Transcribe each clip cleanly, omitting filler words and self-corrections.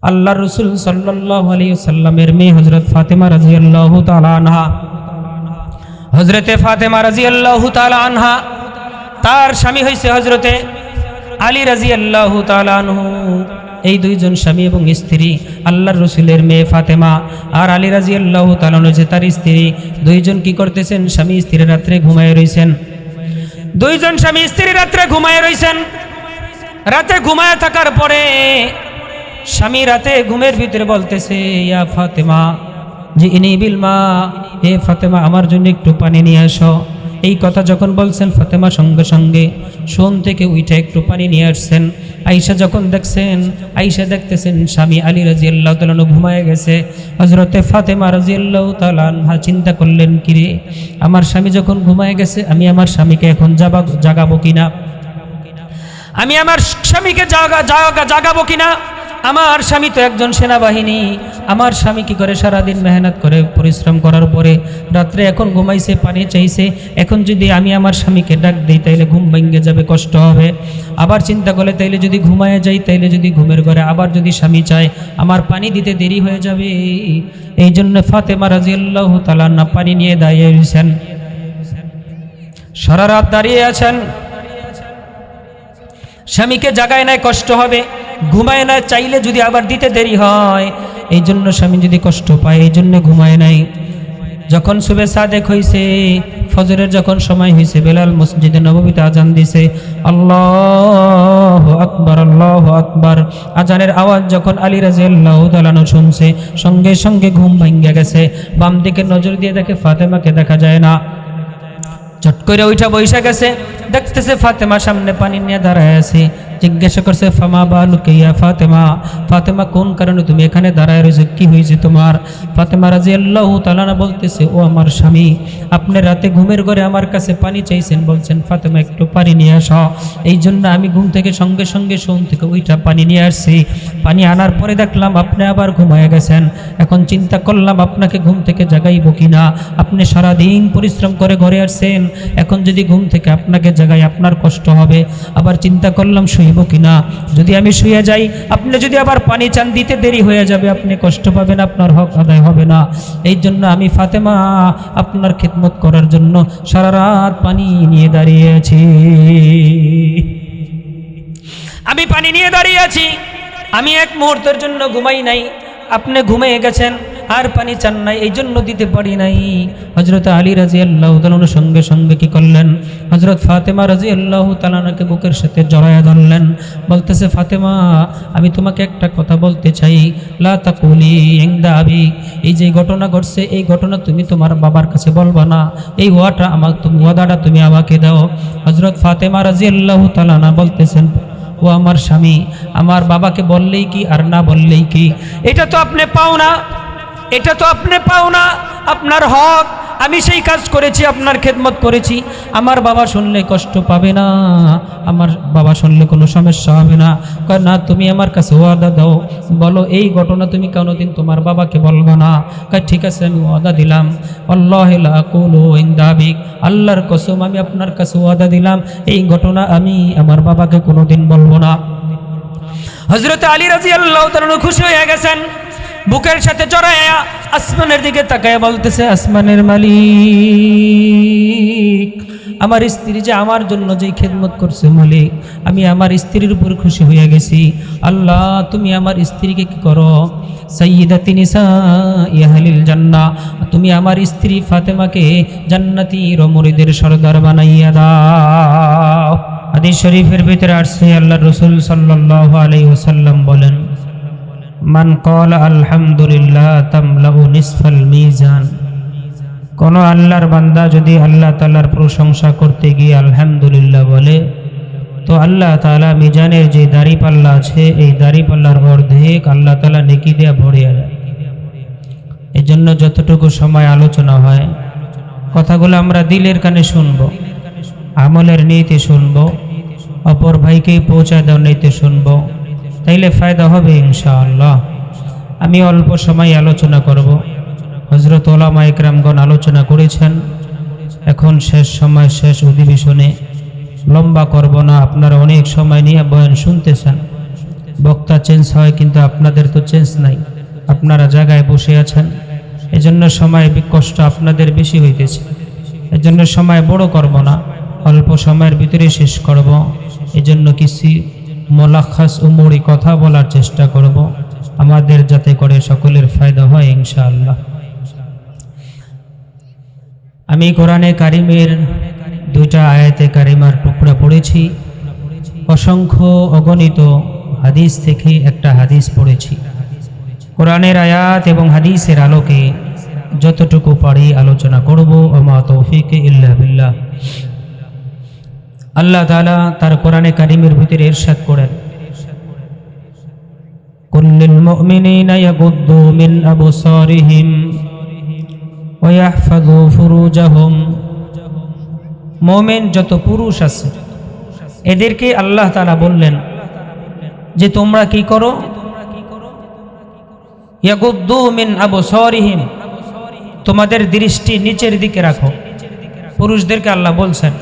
আল্লাহ রসুল সাল্লাল্লাহু আলাইহি ওয়াসাল্লামের মেয়ে হযরত ফাতেমা রাদিয়াল্লাহু তাআলা আনহা, হযরতে ফাতেমা রাদিয়াল্লাহু তাআলা আনহা তার স্বামী হইছে হযরতে আলী রাদিয়াল্লাহু তাআলা আনহু। এই দুইজন স্বামী এবং স্ত্রী, আল্লাহর রসুলের মেয়ে ফাতেমা আর আলী রাদিয়াল্লাহু তাআলা হচ্ছে তার স্ত্রী। দুইজন কি করতেছেন? স্বামী স্ত্রী রাত্রে ঘুমায় রইছেন। দুইজন স্বামী স্ত্রী রাত্রে ঘুমায় রইছেন। রাতে ঘুমায় থাকার পরে স্বামী রাতে ঘুমের ভিতরে বলতেছে, ইয়া ফাতেমা জি ইনি বিল মা, হে ফাতেমা আমার জন্য একটু পানি নিয়ে আসো। এই কথা যখন বলছেন ফাতেমা সঙ্গে সঙ্গে শোন থেকে উঠে একটু পানি নিয়ে আসছেন। আয়েশা যখন দেখছেন, আয়েশা দেখতেছেন স্বামী আলী রাদিয়াল্লাহু তাআলা ঘুমায় গেছে। হযরতে ফাতেমা রাদিয়াল্লাহু তাআলা আনহা চিন্তা করলেন, কিরে আমার স্বামী যখন ঘুমায় গেছে, আমি আমার স্বামীকে এখন জাগাবো কিনা, আমি আমার স্বামীকে জাগাবো কিনা? আমার স্বামী তো একজন সেনাবাহিনী, আমার স্বামী কি করে সারাদিন মেহনত করে পরিশ্রম করার পরে রাত্রে এখন ঘুমাইছে, পানি চাইছে, এখন যদি আমি আমার স্বামীকে ডাক দিই তাইলে ঘুম ভেঙে যাবে, কষ্ট হবে। আবার চিন্তা করলে তাইলে যদি ঘুমায় যাই, তাইলে যদি ঘুমের ঘরে আবার যদি স্বামী চায়, আমার পানি দিতে দেরি হয়ে যাবে। এই জন্য ফাতেমা রাদিয়াল্লাহু তাআলা না পানি নিয়ে দাঁড়িয়ে রয়েছেন, সারা রাত দাঁড়িয়ে আছেন। স্বামীকে জাগায় নাই, কষ্ট হবে, ঘুমায় না, চাইলে যদি আবার দিতে দেরি হয়, এই জন্য স্বামী যদি কষ্ট পায়, এই জন্য ঘুমায় নাই। যখন সুবে সাদেক হয়েছে, ফজরের যখন সময় হয়েছে, বেলাল মসজিদে নববীতে আজান দিছে, আল্লাহু আকবার আল্লাহু আকবার। আজানের আওয়াজ যখন আলী রাদিয়াল্লাহু তাআলা শুনছে, সঙ্গে সঙ্গে ঘুম ভেঙে গেছে। বাম দিকে নজর দিয়ে দেখে ফাতেমাকে দেখা যায় না। চট করে উঠা বৈশা গেছে, দেখতেছে ফাতেমা সামনে পানি নিয়ে দাঁড়ায় আছে। জিজ্ঞাসা করছে, ফামা বালুকা ইয়া ফাতেমা, ফাতেমা কোন কারণে তুমি এখানে দাঁড়ায় রয়েছে, কি হয়েছে তোমার? ফাতেমা রাদিয়াল্লাহু তাআলা বলতেছে, ও আমার স্বামী, আপনি রাতে ঘুমের ঘরে আমার কাছে পানি চাইছেন, বলছেন ফাতেমা একটু পানি নিয়ে আসো। এই জন্য আমি ঘুম থেকে সঙ্গে সঙ্গে শোন থেকে ওইটা পানি নিয়ে আসছি। পানি আনার পরে দেখলাম আপনি আবার ঘুমায় গেছেন। এখন চিন্তা করলাম আপনাকে ঘুম থেকে জাগাইব কিনা, আপনি সারাদিন পরিশ্রম করে ঘরে আসছেন, এখন যদি ঘুম থেকে আপনাকে জাগাই আপনার কষ্ট হবে। আবার চিন্তা করলাম শুইব কিনা, যদি আমি শুয়ে যাই, আপনি যদি আবার পানি চান, দিতে দেরি হয়ে যাবে, আপনি কষ্ট পাবেন, আপনার হক আদায় হবে না। এই জন্য আমি ফাতেমা আপনার খিদমত করার জন্য সারা রাত পানি নিয়ে দাঁড়িয়ে আছি। আমি পানি নিয়ে দাঁড়িয়ে আছি, আমি এক মুহূর্তের জন্য ঘুমাই নাই। আপনি ঘুমিয়ে গেছেন আর পানি চান নাই, এই জন্য দিতে পারি নাই। হযরত আলী রাদিয়াল্লাহু তাআলা সঙ্গে সঙ্গে কি করলেন? হযরত ফাতেমা রাদিয়াল্লাহু তাআলাকে বুকের সাথে জড়ায়া ধরলেন, বলতেছে, ফাতেমা আমি তোমাকে একটা কথা বলতে চাই, লা তাকুলি ইনদা আবি, এই যে ঘটনা ঘটছে, এই ঘটনা তুমি তোমার বাবার কাছে বলবা না, এই ওয়াদাটা তুমি আমাকে দাও। হযরত ফাতেমা রাদিয়াল্লাহু তাআলা বলতেছেন, ও আমার স্বামী, আমার বাবাকে বললেই কি আর না বললেই কি, এটা তো আপনি পাও না, এটা তো আপনি পাও না, আপনার হক, আমি সেই কাজ করেছি, আপনার খেদমত করেছি। আমার বাবা শুনলে কষ্ট পাবে না, আমার বাবা শুনলে কোনো সমস্যা হবে না। কয় না, তুমি আমার কাছে ওয়াদা দাও, বলো এই ঘটনা তুমি কোনোদিন তোমার বাবাকে বলবো না। কয় ঠিক আছে, আমি ওয়াদা দিলাম, আল্লাহি লা আকুলু ইনদা আবিক, আল্লাহর কসম আমি আপনার কাছে ওয়াদা দিলাম, এই ঘটনা আমি আমার বাবাকে কোনোদিন বলবো না। হযরত আলী রাদিয়াল্লাহু তাআলা খুশি হয়ে গেছেন, বুকের সাথে জড়ায়া আসমানের দিকে তাকায় বলতেছে, আসমানের মালিক, আমার স্ত্রী যে আমার জন্য যেই খেদমত করছে মালিক, আমি আমার স্ত্রীর উপর খুশি হয়ে গেছি। আল্লাহ তুমি আমার স্ত্রীকে কি করো, সাইয়্যিদাতি নিসাই আহলিল জান্নাহ, তুমি আমার স্ত্রী ফাতেমাকে জান্নাতি রমণীদের সরদার বানাইয়া দাও। হাদিস শরীফের ভিতরে আসছে, আল্লাহর রাসূল সাল্লাল্লাহু আলাইহি ওয়াসাল্লাম বলেন, মান ক্বালা আলহামদুলিল্লাহ তামলাউ নিসফাল মিজান, কোন আল্লাহর বান্দা যদি আল্লাহ তাআলার প্রশংসা করতে গিয়ে আলহামদুলিল্লাহ বলে, তো আল্লাহ তাআলা মিজানের যে দাড়িপাল্লা আছে, এই দাড়িপাল্লার অর্ধেক আল্লাহ তাআলা নেকি দিয়ে ভরিয়ে দেয়। এই জন্য যতটুকু সময় আলোচনা হয়, কথাগুলো আমরা দিলের কানে শুনবো, আমলের নিয়তে শুনবো, অপর ভাইকে পৌঁছায় দেওয়ার নিয়তে শুনবো, তাইলে ফায়দা হবে ইনশাআল্লাহ। আমি অল্প সময় আলোচনা করব, হযরত উলামা ইকরামগণ আলোচনা করেছেন, এখন শেষ সময়, শেষ অধিবেশনে লম্বা করব না, আপনারা অনেক সময় নিয়ে বয়ান শুনতেছেন, বক্তা চেঞ্জ হয়, কিন্তু আপনাদের তো চেঞ্জ নাই, আপনারা জায়গায় বসে আছেন। এজন্য সময় কষ্ট আপনাদের বেশি হইতেছে। এজন্য সময় বড় করব না, অল্প সময়ের ভিতরে শেষ করব। এজন্য কিছু মোলাখাস উমরি কথা বলার চেষ্টা করব, আমাদের যাতে করে সকলের ফায়দা হয় ইনশাআল্লাহ। আমি কোরআনে কারিমের দুইটা আয়াতে কারিমার টুকরা পড়েছি, অসংখ্য অগণিত হাদিস থেকে একটা হাদিস পড়েছি। কোরআনের আয়াত এবং হাদিসের আলোকে যতটুকু পারি আলোচনা করব। ওমা তৌফিক ইল্লা বিল্লাহ। আল্লাহ তাআলা তার কোরআনে কারিমের ভিতরে ইরশাদ করেন, কুল্লিল মুমিনিনা ইয়াগুদ্দু মিন আবসারিহিম ওয়া ইয়াহফাযু ফুরুজাহুম। মুমিন যত পুরুষ আছে এদেরকে আল্লাহ তাআলা বললেন যে তোমরা কি করো, ইয়াগুদ্দু মিন আবসারিহিম, তোমাদের দৃষ্টি নিচের দিকে রাখো। পুরুষদেরকে আল্লাহ বলছেন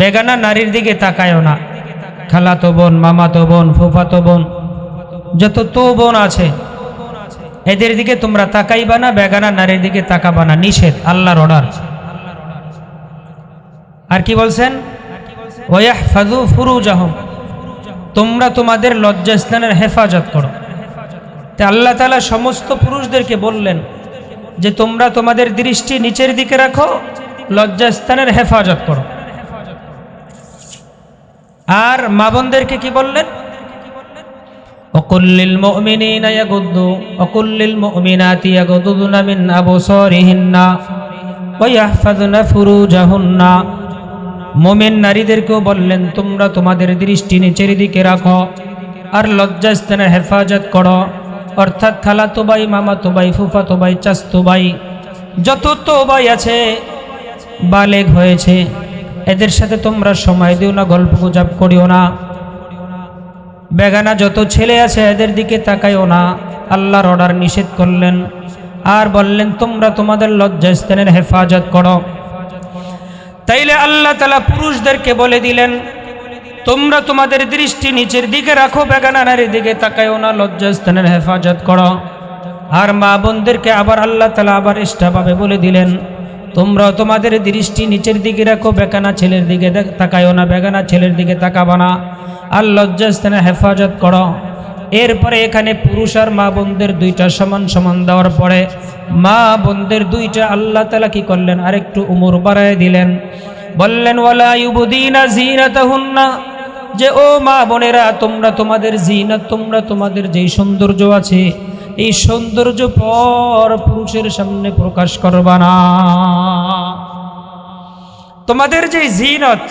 বেগানা নারীর দিকে তাকায়ও না। খালাতো বোন, মামাতো বোন, ফুফাতো বোন, যত তো বোন আছে এদের দিকে তোমরা তাকাইবা না, বেগানা নারীর দিকে তাকাবা না, নিষেধ, আল্লাহর অর্ডার। আর কি বলছেন, ওয়াহফাযু ফুরুজাহুম, তোমরা তোমাদের লজ্জাস্থানের হেফাজত করো। তা আল্লাহ তাআলা সমস্ত পুরুষদেরকে বললেন যে তোমরা তোমাদের দৃষ্টি নিচের দিকে রাখো, লজ্জাস্থানের হেফাজত করো। আর মা বোনদেরকে কি বললেন, ওয়াকুল্লিল মুমিনিনা ইয়াগুদ্দু ওয়াকুল্লিল মুমিনাতি ইয়াগুদ্দুনা মিন আবসারিহিন্না ওয়া ইয়াহফাযনা ফুরুজাহুন্না। মুমিন নারীদেরকেও বললেন তোমরা তোমাদের দৃষ্টি নিচের দিকে রাখো আর লজ্জাস্থানের হেফাজত করো। অর্থাৎ খালাতো ভাই, মামাতো ভাই, ফুফাতো ভাই, চাচতো ভাই, যত তো ভাই আছে বালেগ হয়েছে, এদের সাথে তোমরা সময় দিও না, গল্প গুজব করিও না। বেগানা যত ছেলে আছে এদের দিকে তাকাইও না, আল্লাহর অর্ডার নিষেধ করলেন। আর বললেন তোমরা তোমাদের লজ্জাস্থানের হেফাজত করো। তাইলে আল্লাহ তাআলা পুরুষদেরকে বলে দিলেন তোমরা তোমাদের দৃষ্টি নিচের দিকে রাখো, বেগানা নারীর দিকে তাকাইও না, লজ্জাস্থানের হেফাজত করো। আর মা বোনদেরকে আবার আল্লাহ তাআলা আবার এক্সট্রাভাবে বলে দিলেন তোমরাও তোমাদের দৃষ্টি নিচের দিকে রাখো, বেগানা ছেলের দিকে তাকাইও না, বেগানা ছেলের দিকে তাকাবা না, আর লজ্জাস্থানের হেফাজত করো। এরপরে এখানে পুরুষ আর মা বোনদের দুইটা সমান সমান দেওয়ার পরে মা বোনদের দুইটা আল্লাহ তাআলা কি করলেন, আরেকটু উমর বাড়ায় দিলেন। বললেন ওয়ালা ইউবদিনা জিনাতাহুন্না, যে ও মা বোনেরা তোমরা তোমাদের জিনাত, তোমরা তোমাদের যেই সৌন্দর্য আছে এই সৌন্দর্য পর পুরুষের সামনে প্রকাশ করবা না। তোমাদের যেই জিনাত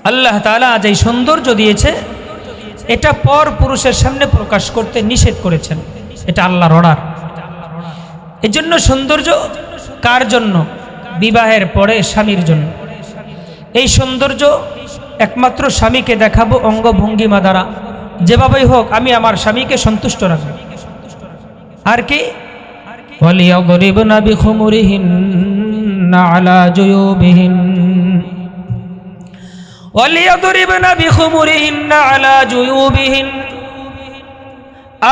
আল্লাহ তাআলা যেই সৌন্দর্য দিয়েছে এটা পর পুরুষের সামনে প্রকাশ করতে নিষেধ করেছেন, এটা আল্লাহর অর্ডার। এর জন্য সৌন্দর্য কার জন্য, বিবাহের পরে স্বামীর জন্য। এই সৌন্দর্য একমাত্র স্বামীকে দেখাবো অঙ্গভঙ্গিমা দ্বারা, যেভাবেই হোক আমি আমার স্বামীকে সন্তুষ্ট রাখবো। আর কি, ওয়ালিয়াদরিবনা বিখুমুরিহিন্না আলা জুয়ুবিহিন, ওয়ালিয়াদরিবনা বিখুমুরিহিন্না আলা জুয়ুবিহিন।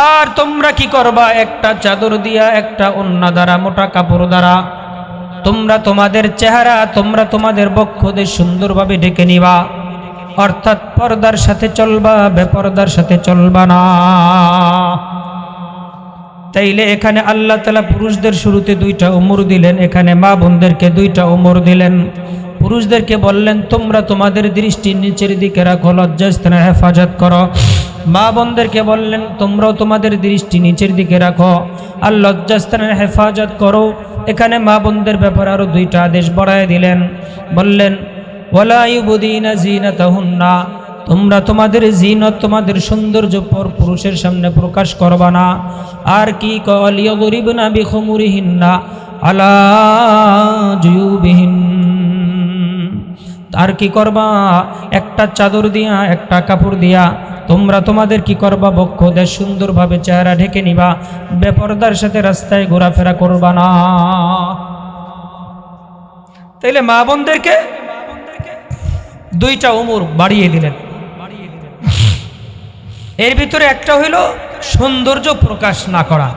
আর তোমরা কি করবা, একটা চাদর দিয়া, একটা ওন্না দ্বারা, মোটা কাপড় দ্বারা তোমরা তোমাদের চেহারা, তোমরা তোমাদের বক্ষদের সুন্দরভাবে ঢেকে নিবা। অর্থাৎ পর্দার সাথে চলবা, বেপর্দার সাথে চলবা না। তাইলে এখানে আল্লাহ তাআলা পুরুষদের শুরুতে দুইটা উমর দিলেন, এখানে মা বোনদেরকে দুইটা উমর দিলেন। পুরুষদেরকে বললেন তোমরা তোমাদের দৃষ্টি নিচের দিকে রাখো, লজ্জাস্থানের হেফাজত করো। মা বোনদেরকে বললেন তোমরাও তোমাদের দৃষ্টি নিচের দিকে রাখো আর লজ্জাস্থানের হেফাজত করো। এখানে মা বোনদের ব্যাপারে আরো দুইটা আদেশ বাড়ায় দিলেন, বললেন ওয়ালা ইউবদিনা জিনাতাহুন্না, তোমরা তোমাদের জিনত, তোমাদের সৌন্দর্য পর পুরুষের সামনে প্রকাশ করবা না। আর কি, ওয়ালিয়াদরিবনা বিখুমুরিহিন্না আলা জুয়ুবিহিন, আর কি করবা, একটা চাদর দিয়া, একটা কাপড় দিয়া তোমরা তোমাদের কি করবা, বক্ষদের সুন্দরভাবে চেহারা ঢেকে নিবা, বেপরদার সাথে রাস্তায় ঘোরাফেরা করবা না। তাইলে মা বোনদেরকে দুইটা উমর বাড়িয়ে দিলেন। এর ভিতরে একটা হইল সৌন্দর্য প্রকাশ না করা।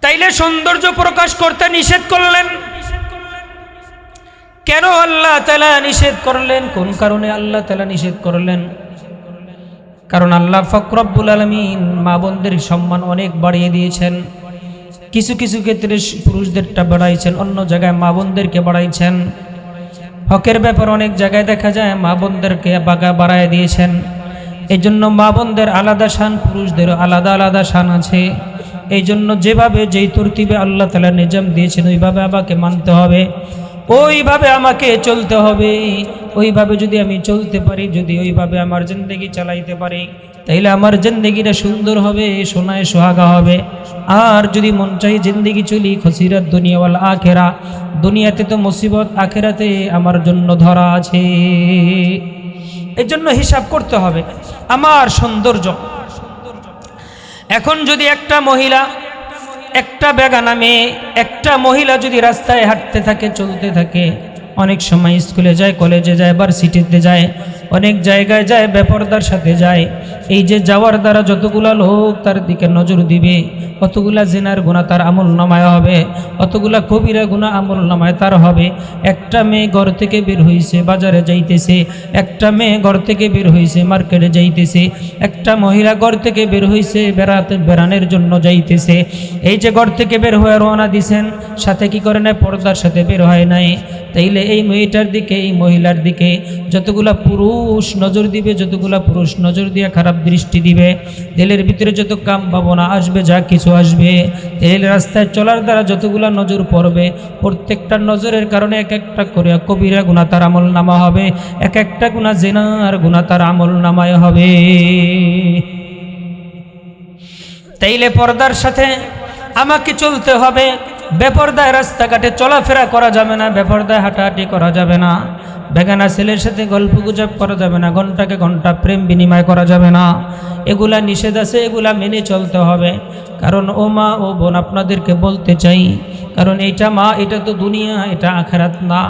তাইলে সৌন্দর্য প্রকাশ করতে নিষেধ করলেন কেন? আল্লাহ তাআলা নিষেধ করলেন, কোন কারণে আল্লাহ তাআলা নিষেধ করলেন? কারণ আল্লাহ পাক রব্বুল আলামিন মা বোনদের সম্মান অনেক বাড়িয়ে দিয়েছেন। কিছু কিছু ক্ষেত্রে পুরুষদেরটা বাড়াইছেন, অন্য জায়গায় মা বোনদেরকে বাড়াইছেন। হকের ব্যাপার অনেক জায়গায় দেখা যায় মা বোনদেরকে বাড়ায় দিয়েছেন। এই জন্য মা বোনদের আলাদা শান, পুরুষদেরও আলাদা আলাদা শান আছে। এই জন্য যেভাবে যেই তরতিবে আল্লাহ তাআলা নিজাম দিয়েছেন ওইভাবে আমাকে মানতে হবে, ওইভাবে আমাকে চলতে হবে। ওইভাবে যদি আমি চলতে পারি, যদি ওইভাবে আমার জিন্দেগি চালাইতে পারি, তাইলে আমার জিন্দেগিটা সুন্দর হবে, সোনায় সোহাগা হবে। আর যদি মন চাই জিন্দেগি চলি খসিরাত দুনিয়া ওয়াল আখিরা, দুনিয়াতে তো মুসিবত, আখিরাতে আমার জন্য ধরা আছে। এই জন্য হিসাব করতে হবে আমার সৌন্দর্য। এখন যদি একটা মহিলা, একটা বেগানা মেয়ে, একটা মহিলা যদি রাস্তায় হাঁটতে থাকে, চলতে থাকে, অনেক সময় স্কুলে যায়, কলেজে যায়, ভার্সিটিতে যায়, অনেক জায়গায় যায়, বেপরদার সাথে যায়। এই যে যাওয়ার দ্বারা যতগুলা লোক তার দিকে নজর দিবে, অতগুলা জিনার গুনাহ তার আমল নামায় হবে, অতগুলা কবিরা গুনাহ আমল নামায় তার হবে। একটা মেয়ে ঘর থেকে বের হইছে, বাজারে যাইতেছে, একটা মেয়ে ঘর থেকে বের হইছে, মার্কেটে যাইতেছে, একটা মহিলা ঘর থেকে বের হইছে, বেড়ানোর জন্য যাইতেছে। এই যে ঘর থেকে বের হয়ে রওনা দিছেন, সাথে কি করে না, পর্দার সাথে বের হয় নাই। তাইলে এই মেয়েটার দিকে, এই মহিলার দিকে যতগুলা পুরুষ নজর দিবে, যতগুলা পুরুষ নজর দিয়ে খারাপ দৃষ্টি দিবে, দিলের ভিতরে যত কাম ভাবনা আসবে, যা কিছু আসবে, এই রাস্তায় চলার দ্বারা যতগুলা নজর পড়বে, প্রত্যেকটা নজরের কারণে এক একটা করে কবিরা গুনাহ তার আমল নামা হবে, এক একটা গুনাহ জিনার গুনাহ তার আমল নামায় হবে। তাইলে পর্দার সাথে আমাকে চলতে হবে। বেপরদায় রাস্তাঘাটে চলাফেরা করা যাবে না, বেপরদায় হাঁটাহাঁটি করা যাবে না, বেগানা ছেলের সাথে গল্প গুজব করা যাবে না, ঘন্টাকে ঘন্টা প্রেম বিনিময় করা যাবে না। এগুলা নিষেধ আছে, এগুলা মেনে চলতে হবে। কারণ ও মা ও বোন, আপনাদেরকে বলতে চাই, কারণ এইটা মা, এটা তো দুনিয়া, এটা আখিরাত না।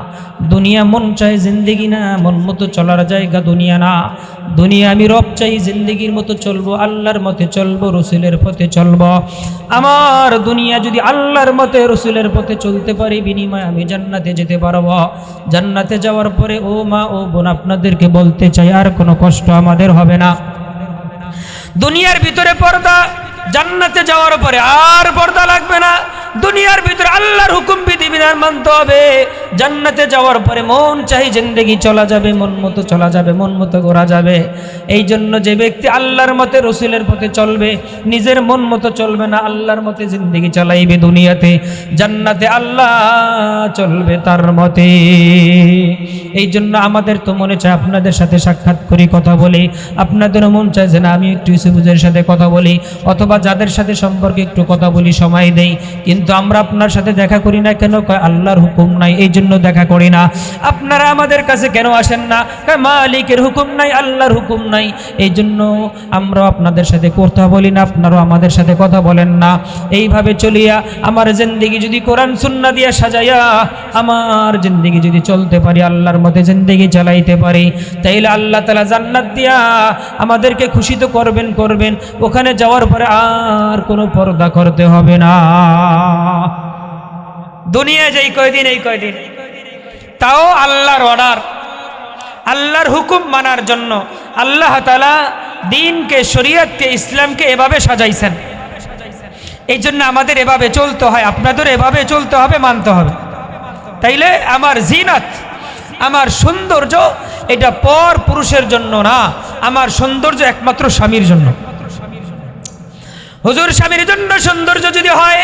দুনিয়া মন চাই জিন্দেগি না, মন মতো চলার জায়গা দুনিয়া না। দুনিয়া আমি রব চাই, জিন্দেগির মতো চলবো, আল্লাহর মতে চলবো, রসুলের পথে চলবো। আমার দুনিয়া যদি আল্লাহর মতে, রসুলের পথে চলতে পারি, বিনিময়ে আমি জান্নাতে যেতে পারবো। জান্নাতে যাওয়ার পরে ও মা ও বোন, আপনাদেরকে বলতে চাই, আর কোনো কষ্ট আমাদের হবে না। দুনিয়ার ভিতরে পর্দা, জান্নাতে যাওয়ার পরে আর পর্দা লাগবে না। দুনিয়ার ভিতরে আল্লাহর হুকুম বিধিবিধান মানতে হবে, জান্নাতে যাওয়ার পরে মন চাই জিন্দেগি চলা যাবে, মন মতো চলা যাবে, মন মতো ঘোরা যাবে। এই জন্য যে ব্যক্তি আল্লাহর মতে, রসুলের পথে চলবে, নিজের মন মতো চলবে না, আল্লাহর মতে জিন্দেগি চালাইবে, দুনিয়াতে জান্নাতে আল্লাহ চলবে তার মতে। এই জন্য আমাদের তো মনে চায় আপনাদের সাথে সাক্ষাৎ করি, কথা বলি। আপনাদেরও মন চায় যে না, আমি একটু ইউসুফের সাথে কথা বলি, অথবা যাদের সাথে সম্পর্কে একটু কথা বলি, সময় দেই। কিন্তু আমরা আপনার সাথে দেখা করি না কেন? কয় আল্লাহর হুকুম নাই, এই জন্য দেখা করি না। আপনারা আমাদের কাছে কেন আসেন না? কয় মালিকের হুকুম নাই, আল্লাহর হুকুম নাই, এই জন্য আমরা আপনাদের সাথে কথা বলি না, আপনারাও আমাদের সাথে কথা বলেন না। এইভাবে চলিয়া আমার জিন্দেগি যদি কোরআন সুন্নাহ দিয়া সাজাইয়া আমার জিন্দেগি যদি চলতে পারি, আল্লাহর মতে জিন্দেগি চালাইতে পারি, তাইলে আল্লাহ তাআলা জান্নাত দিয়া আমাদেরকে খুশি তো করবেন। ওখানে যাওয়ার পরে আর কোনো পর্দা করতে হবে না। দুনিয়ায় যেই কয়দিন, এই কয়দিন তাও আল্লাহর অর্ডার, আল্লাহর হুকুম মানার জন্য আল্লাহ তাআলা দ্বীনকে, শরীয়তকে, ইসলামকে এভাবে সাজাইছেন। এই জন্য আমাদের এভাবে চলতে হয়, আপনাদের এভাবে চলতে হবে, মানতে হবে। তাইলে আমার জিনাত, আমার সৌন্দর্য এটা পর পুরুষের জন্য না, আমার সৌন্দর্য একমাত্র স্বামীর জন্য। হুজুর, স্বামীর জন্য সৌন্দর্য যদি হয়,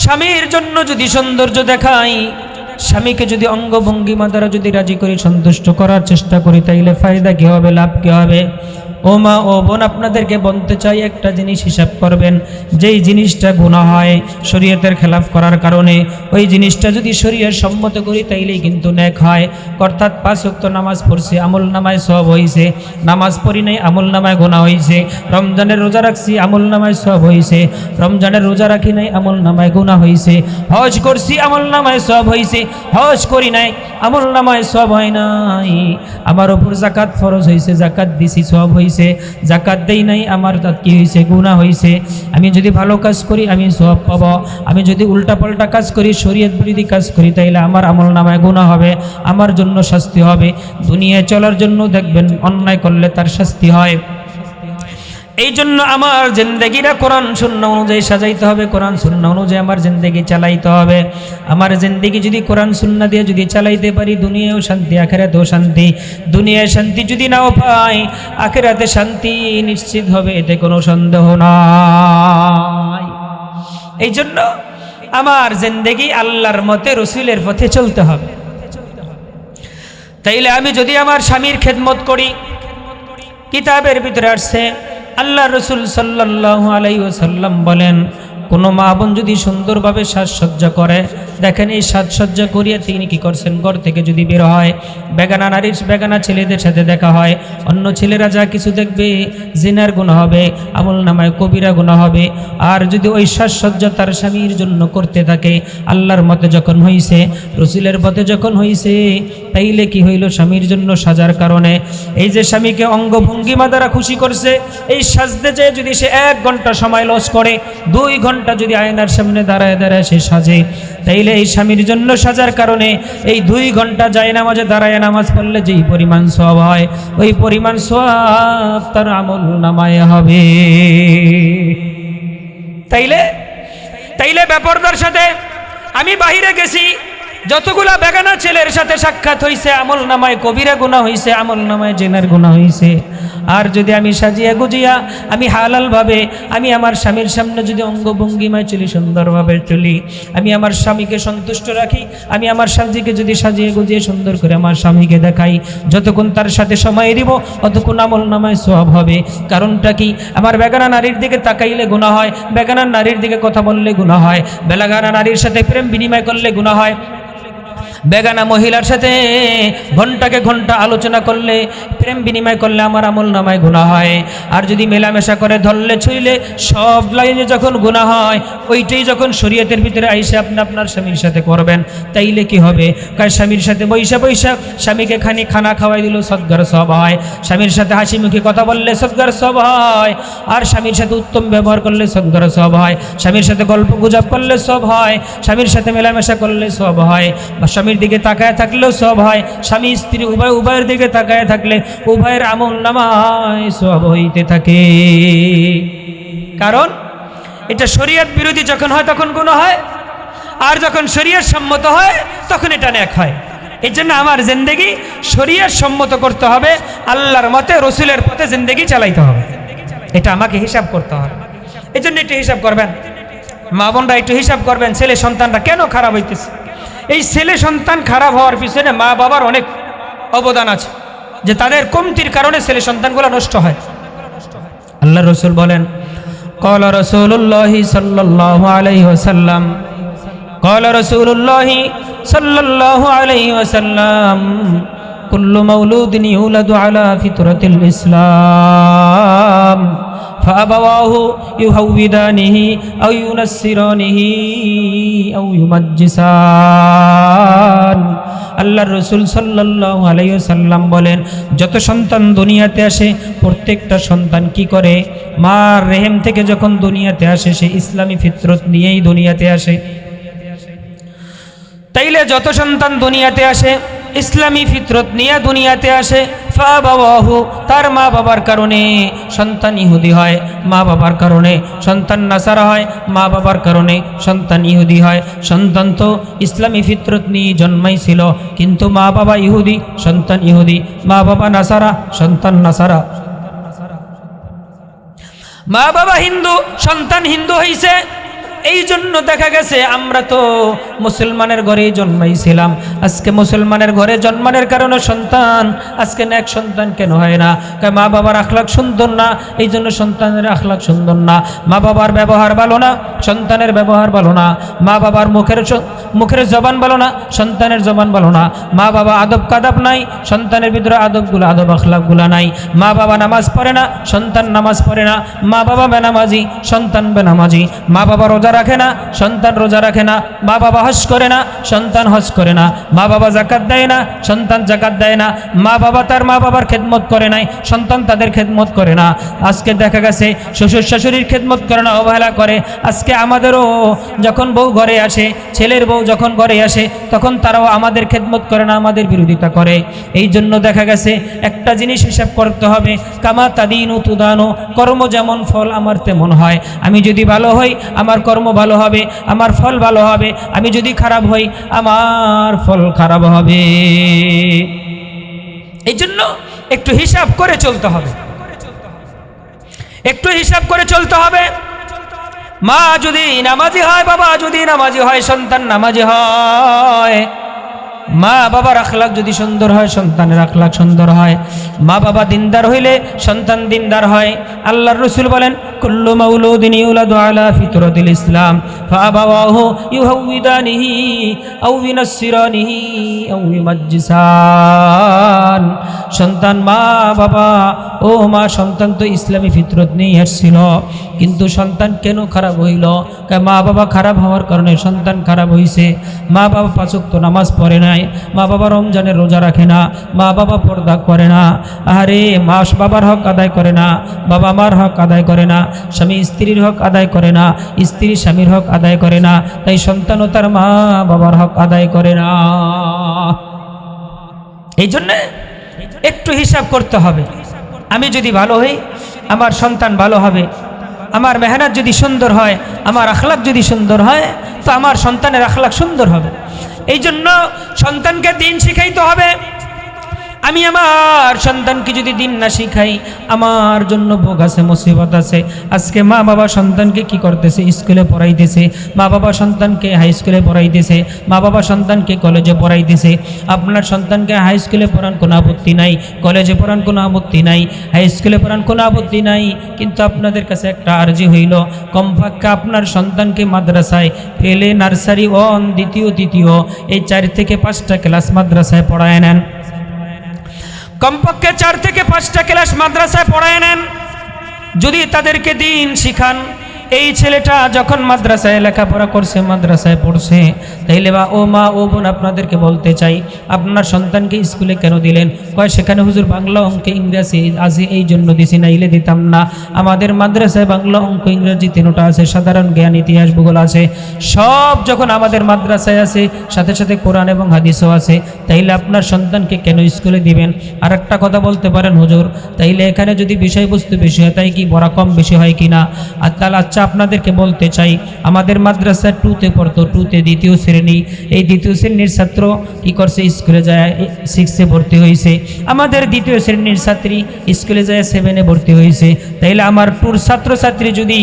স্বামীর জন্য যদি সৌন্দর্য দেখাই, স্বামীকে যদি অঙ্গভঙ্গিমা দ্বারা যদি রাজি করি, সন্তুষ্ট করার চেষ্টা করি, তাইলে ফায়দা কি হবে, লাভ কি হবে? ও মা ও বোন, আপনাদেরকে বলতে চাই একটা জিনিস হিসাব করবেন, যেই জিনিসটা গুনাহ হয় শরীয়তের খেলাফ করার কারণে, ওই জিনিসটা যদি শরীয়ত সম্মত করি তাইলেই কিন্তু নেক হয়। অর্থাৎ 5 ওয়াক্ত নামাজ পড়ছি, আমল নামায় সওয়াব হইছে, নামাজ পড়ি নাই আমল নামায় গুনাহ হইছে, রমজানের রোজা রাখছি আমল নামায় সওয়াব হইছে, রমজানের রোজা রাখি নাই আমল নামায় গুনাহ হইছে, হজ করছি আমল নামায় সওয়াব হইছে, হজ করি নাই আমল নামায় সওয়াব হয় নাই, আমার উপর যাকাত ফরজ হইছে, যাকাত দিছি সওয়াব হইছে, যাকাত দেই নাই আমার তাত কি হইছে, গুনাহ হইছে। আমি যদি ভালো কাজ করি আমি সওয়াব পাবো, আমি যদি উল্টাপাল্টা কাজ করি, শরীয়ত বিরোধী কাজ করি, তাইলে আমার আমল নামায় গুনাহ হবে, আমার জন্য শাস্তি হবে। দুনিয়ায় চলার জন্য দেখবেন অন্যায় করলে তার শাস্তি হয়। এই জন্য আমার জিন্দেগিটা কোরআন সুন্নাহ অনুযায়ী সাজাইতে হবে, কোরআন সুন্নাহ অনুযায়ী আমার জিন্দেগি চালাইতে হবে। আমার জিন্দেগি যদি কোরআন সুন্নাহ দিয়ে যদি চালাইতে পারি, দুনিয়ায়ও শান্তি আখিরাতেও শান্তি। দুনিয়ায় শান্তি যদি নাও পাই, আখিরাতে শান্তি নিশ্চিত হবে, এতে কোনো সন্দেহ নাই। এই জন্য আমার জিন্দেগি আল্লাহর মতে রসুলের পথে চলতে হবে। তাইলে আমি যদি আমার স্বামীর খেদমত করি, কিতাবের ভিতরে আসছে আল্লাহ রসুল সাল্লাল্লাহু আলাইহি ওয়াসাল্লাম বলেন, কোনো মা বোন যদি সুন্দরভাবে সাজসজ্জা করে, দেখেন এই সাজসজ্জা করিয়া তিনি কি করছেন, ঘর থেকে যদি বের হয়, বেগানা নারীর বেগানা ছেলেদের সাথে দেখা হয়, অন্য ছেলেরা যা কিছু দেখবে জিনার গুনাহ হবে, আমল নামায় কবিরা গুনাহ হবে। আর যদি ওই সাজসজ্জা তার স্বামীর জন্য করতে থাকে, আল্লাহর মতে যখন হইছে, রসুলের পথে যখন হইছে, তাইলে কি হইল, স্বামীর জন্য সাজার কারণে এই যে স্বামীকে অঙ্গভঙ্গিমা দ্বারা খুশি করছে, এই সাজতে যেয়ে যদি সে 1 ঘন্টা সময় লস করে, 2 ঘন্টা যদি আয়নার সামনে দাঁড়ায় দাঁড়ায় সে সাজে, তাইলে এই স্বামীর জন্য সাজার কারণে এই 2 ঘন্টা যায় নামাজে দাঁড়ায় নামাজ পড়লে যেই পরিমাণ সওয়াব হয়, ওই পরিমাণ সওয়াব তার আমল নামায় হবে। তাইলে বেপরদার সাথে আমি বাহিরে গেছি, যতগুলা বেগানা ছেলের সাথে সাক্ষাৎ হইছে, আমল নামায় কবিরা গুনাহ হইছে, আমল নামায় জেনার গুনাহ হইছে। আর যদি আমি সাজিয়া গুজিয়া আমি হালালভাবে আমি আমার স্বামীর সামনে যদি অঙ্গভঙ্গিমায় চলি, সুন্দরভাবে চলি, আমি আমার স্বামীকে সন্তুষ্ট রাখি, আমি আমার স্বামীকে যদি সাজিয়ে গুজিয়ে সুন্দর করে আমার স্বামীকে দেখাই, যতক্ষণ তার সাথে সময় দিব অতক্ষণ আমল নামায় সওয়াব হবে। কারণটা কি, আমার বেগানা নারীর দিকে তাকাইলে গুনাহ হয়, বেগানা নারীর দিকে কথা বললে গুনাহ হয়, বেগানা নারীর সাথে প্রেম বিনিময় করলে গুনাহ হয়, বেগানা মহিলার সাথে ঘন্টাকে ঘন্টা আলোচনা করলে, প্রেম বিনিময় করলে আমার আমল নামায় গুনাহ হয়। আর যদি মেলামেশা করে, ধরলে ছুঁইলে, সব লাইনে যখন গুনাহ হয়, ওইটাই যখন শরীয়তের ভিতরে আইসে আপনি আপনার স্বামীর সাথে করবেন, তাইলে কি হবে, কার স্বামীর সাথে বৈশা স্বামীকে খানা খাওয়াই দিল, সদগার সওয়াব হয়। স্বামীর সাথে হাসি মুখে কথা বললে সদগার সওয়াব হয়। আর স্বামীর সাথে উত্তম ব্যবহার করলে সদগার সওয়াব হয়। স্বামীর সাথে গল্প গুজব করলে সওয়াব হয়। স্বামীর সাথে মেলামেশা করলে সওয়াব হয়। বা স্বামীর দিকে তাকায় থাকলেও সওয়াব হয়। স্বামী স্ত্রী উভয়ের দিকে তাকায় থাকলে উভয়ের আমল নামায় সওয়াব হইতে থাকে। কারণ এটা শরীয়ত বিরোধী যখন হয় তখন গুনাহ হয়, আর যখন শরীয়ত সম্মত হয় তখন এটা নেক হয়। এই জন্য আমার জিন্দেগি শরীয়ত সম্মত করতে হবে, আল্লাহর মতে রসুলের পথে জিন্দেগি চালাইতে হবে। এটা আমাকে হিসাব করতে হবে। এই জন্য একটু হিসাব করবেন, মা বোনরা একটু হিসাব করবেন, ছেলে সন্তানরা কেন খারাপ হইতেছে। এই ছেলে সন্তান খারাপ হওয়ার পিছনে মা বাবার অনেক অবদান আছে, যে তাদের কমতির কারণে ছেলে সন্তানগুলো নষ্ট হয়। আল্লাহ রসুল বলেন, قال رسول الله صلى الله عليه وسلم قال رسول الله صلى الله عليه وسلم كل مولود يولد على فطرة الإسلام فأبواه يهودانه أو ينصرانه أو يمجسان। আল্লাহর রাসূল সাল্লাল্লাহু আলাইহি ওয়াসাল্লাম বলেন, যত সন্তান দুনিয়াতে আসে প্রত্যেকটা সন্তান কি করে, মার রেহেম থেকে যখন দুনিয়াতে আসে সে ইসলামী ফিতরত নিয়েই দুনিয়াতে আসে। তাইলে যত সন্তান দুনিয়াতে আসে ইসলামী ফিতরত নিয়ে দুনিয়াতে আসে। ফাবাওয়াহু, তার মা বাবার কারণে সন্তান ইহুদি হয়, মা বাবার কারণে সন্তান নাসারা হয়, মা বাবার কারণে সন্তান ইহুদি হয়। সন্তান তো ইসলামী ফিতরত নিয়ে জন্মাইছিল, কিন্তু মা বাবা ইহুদি, সন্তান ইহুদি, মা বাবা নাসারা, সন্তান নাসারা। মা বাবা হিন্দু, সন্তান হিন্দু হইছে, এই জন্য দেখা গেছে আমরা তো মুসলমানের ঘরেই জন্মাইছিলাম, আজকে মুসলমানের ঘরে জন্মানোর কারণে সন্তান আজকে নেক সন্তান কেন হয় না? মা বাবার আখলাক সুন্দর না, এই জন্য সন্তানের আখলাক সুন্দর না। মা বাবার ব্যবহার ভালো না, সন্তানের ব্যবহার ভালো না। মা বাবার মুখের জবান ভালো না, সন্তানের জবান ভালো না। মা বাবা আদব কাদাব নাই, সন্তানের ভিতরে আদবগুলো আদব আখলাকগুলো নাই। মা বাবা নামাজ পড়ে না, সন্তান নামাজ পড়ে না। মা বাবা বেনামাজি, সন্তান বেনামাজি। মা বাবা রোজা রাখে না, সন্তান রোজা রাখে না। মা বাবা হজ করে না, সন্তান হজ করে না। মা বাবা যাকাত দেয় না, সন্তান যাকাত দেয় না। মা বাবা তার মা বাবার খেদমত করে নাই, সন্তান তাদের খেদমত করে না। আজকে দেখা গেছে শ্বশুর শাশুড়ির খেদমত করে না, অবহেলা করে। আজকে আমাদেরও যখন বউ ঘরে আসে, ছেলের বউ যখন ঘরে আসে, তখন তারাও আমাদের খেদমত করে না, আমাদের বিরোধিতা করে। এই জন্য দেখা গেছে একটা জিনিস হিসাব করতে হবে, কামা তাদিনু তুদানো, কর্ম যেমন ফল আমার তেমন হয়। আমি যদি ভালো হই আমার কর্ম ভালো হবে, আমার ফল ভালো হবে। আমি যদি খারাপ হই আমার ফল খারাপ হবে। এই জন্য একটু হিসাব করে চলতে হবে, একটু হিসাব করে চলতে হবে। মা যদি নামাজি হয়, বাবা যদি নামাজি হয়, সন্তান নামাজি হয়, মা বাবার আখলাক যদি সুন্দর হয়, সন্তানের আখলাক সুন্দর হয়। মা বাবা দিনদার হইলে সন্তান দিনদার হয়। আল্লাহর রাসূল বলেন, কুল্লু মাউলুদিন ইউলাদু আলা ফিতরাতিল ইসলাম ফাআবাওয়াহু ইউহাউইদানিহি আও ইউনাসসিরানিহি আও ইউমাজ্জিসান। সন্তান মা বাবা, ও মা, সন্তান তো ইসলামী ফিতরত নিয়ে আসছিল, কিন্তু সন্তান কেন খারাপ হইল? মা বাবা খারাপ হওয়ার কারণে সন্তান খারাপ হইছে। মা বাবা পাঁচ ওয়াক্ত নামাজ পড়ে নাই, মা বাবা রমজানের রোজা রাখে না, মা বাবা পর্দা করে না। আরে মা বাবার হক আদায় করে না, বাবা মার হক আদায় করে না, স্বামী স্ত্রীর হক আদায় করে না, স্ত্রী স্বামীর হক আদায় করে না। তাই সন্তানও তার মা বাবার হক আদায় করে না। এই জন্যে একটু হিসাব করতে হবে। আমি যদি ভালো হই আমার সন্তান ভালো হবে, আমার মেহনত যদি সুন্দর হয়, আমার আখলাক যদি সুন্দর হয়, তো আমার সন্তানের আখলাক সুন্দর হবে। এই জন্য সন্তানকে দিন শিখাইতে হবে। আমি আমার সন্তানকে যদি দিন না শিখাই, আমার জন্য ভোগ আছে, মুসিবত আছে। আজকে মা বাবা সন্তানকে কি করতেছে? স্কুলে পড়াইতেছে, মা বাবা সন্তানকে হাই স্কুলে পড়াইতেছে, মা বাবা সন্তানকে কলেজে পড়াইতেছে। আপনার সন্তানকে হাই স্কুলে পড়ান কোনো আপত্তি নাই, কলেজে পড়ান কোনো আপত্তি নাই, হাই স্কুলে পড়ান কোনো আপত্তি নাই। কিন্তু আপনাদের কাছে একটা আর্জি হইল, কমপক্ষে আপনার সন্তানকে মাদ্রাসায় পেলে নার্সারি 1, দ্বিতীয় তৃতীয়, এই 4 থেকে 5টা ক্লাস মাদ্রাসায় পড়ায় নেন। কমপক্ষে 4 থেকে 5টা ক্লাস মাদ্রাসায় পড়ায় নেন। যদি তাদেরকে দিন শিখান, এই ছেলেটা যখন মাদ্রাসায় লেখাপড়া করছে, মাদ্রাসায় পড়ছে, তাইলে বা ও মা ও বোন আপনাদেরকে বলতে চাই, আপনার সন্তানকে স্কুলে কেন দিলেন? কয় সেখানে হুজুর বাংলা অঙ্ক ইংরেজি আছে, এই জন্য দিছি, নাইলে দিতাম না। আমাদের মাদ্রাসায় বাংলা অঙ্ক ইংরেজি 3টা আছে, সাধারণ জ্ঞান ইতিহাস ভূগোল আছে, সব যখন আমাদের মাদ্রাসায় আছে, সাথে সাথে কোরআন এবং হাদিসও আছে, তাইলে আপনার সন্তানকে কেন স্কুলে দিবেন? আর একটা কথা বলতে পারেন, হুজুর তাইলে এখানে যদি বিষয়বস্তু বেশি হয়, তাই কি পড়া কম বেশি হয় কিনা? আর তাহলে আচ্ছা আপনাদেরকে বলতে চাই, আমাদের মাদ্রাসা 2তে পড়তো, 2তে দ্বিতীয় শ্রেণী, এই দ্বিতীয় শ্রেণীর ছাত্র কি করছে? স্কুলে যায় 6এ ভর্তি হয়েছে। আমাদের দ্বিতীয় শ্রেণীর ছাত্রী স্কুলে যায় 7এ ভর্তি হয়েছে। তাইলে আমার 2র ছাত্রছাত্রী যদি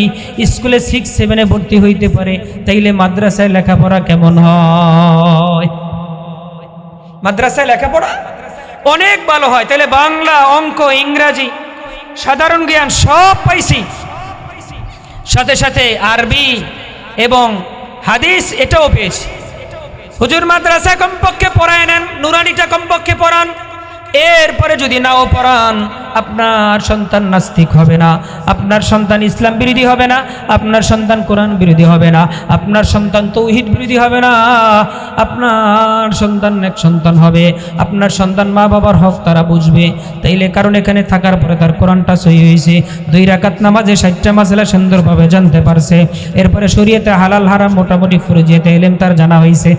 স্কুলে 6, 7এ ভর্তি হইতে পারে, তাইলে মাদ্রাসায় লেখাপড়া কেমন হয়? মাদ্রাসায় লেখাপড়া অনেক ভালো হয়। তাইলে বাংলা, অঙ্ক, ইংরাজি, সাধারণ জ্ঞান সব পাইছি, সাথে সাথে আরবি এবং হাদিস এটাও পেয়েছি। হুজুর মাদ্রাসা কমপক্ষে পড়ায় নেন, নুরানিটা কমপক্ষে পড়ান। এরপরে যদি নাও পড়ান, আপনার সন্তান নাস্তিক হবে না, আপনার সন্তান ইসলাম বিরোধী হবে না, আপনার সন্তান কোরআন বিরোধী হবে না, আপনার সন্তান তৌহিদ বিরোধী হবে না, আপনার সন্তান নেক সন্তান হবে, আপনার সন্তান মা বাবার হক তারা বুঝবে। তাইলে কারণ এখানে থাকার পরে তার কোরআনটা সহি হয়েছে, 2 রাকাত নামাজে 60টা মাসলা সুন্দরভাবে জানতে পারছে, এরপরে শরীয়তে হালাল হারাম মোটামুটি ফরজিয়াতে ইলম তার জানা হয়েছে।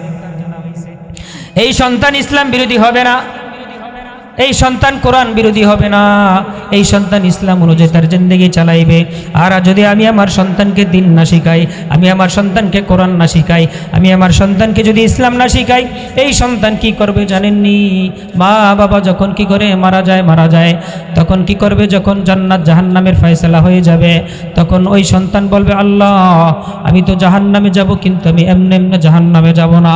এই সন্তান ইসলাম বিরোধী হবে না, এই সন্তান কোরআন বিরোধী হবে না, এই সন্তান ইসলাম অনুযায়ী তার জিন্দেগি চালাইবে। আর যদি আমি আমার সন্তানকে দিন না শিখাই, আমি আমার সন্তানকে কোরআন না শিখাই, আমি আমার সন্তানকে যদি ইসলাম না শিখাই, এই সন্তান কি করবে জানেননি? মা বাবা যখন কি করে মারা যায়, তখন কি করবে? যখন জান্নাত জাহান্নামের ফয়সালা হয়ে যাবে, তখন ওই সন্তান বলবে, আল্লাহ আমি তো জাহান্নামে যাব, কিন্তু আমি এমনি এমনি জাহান্নামে যাব না।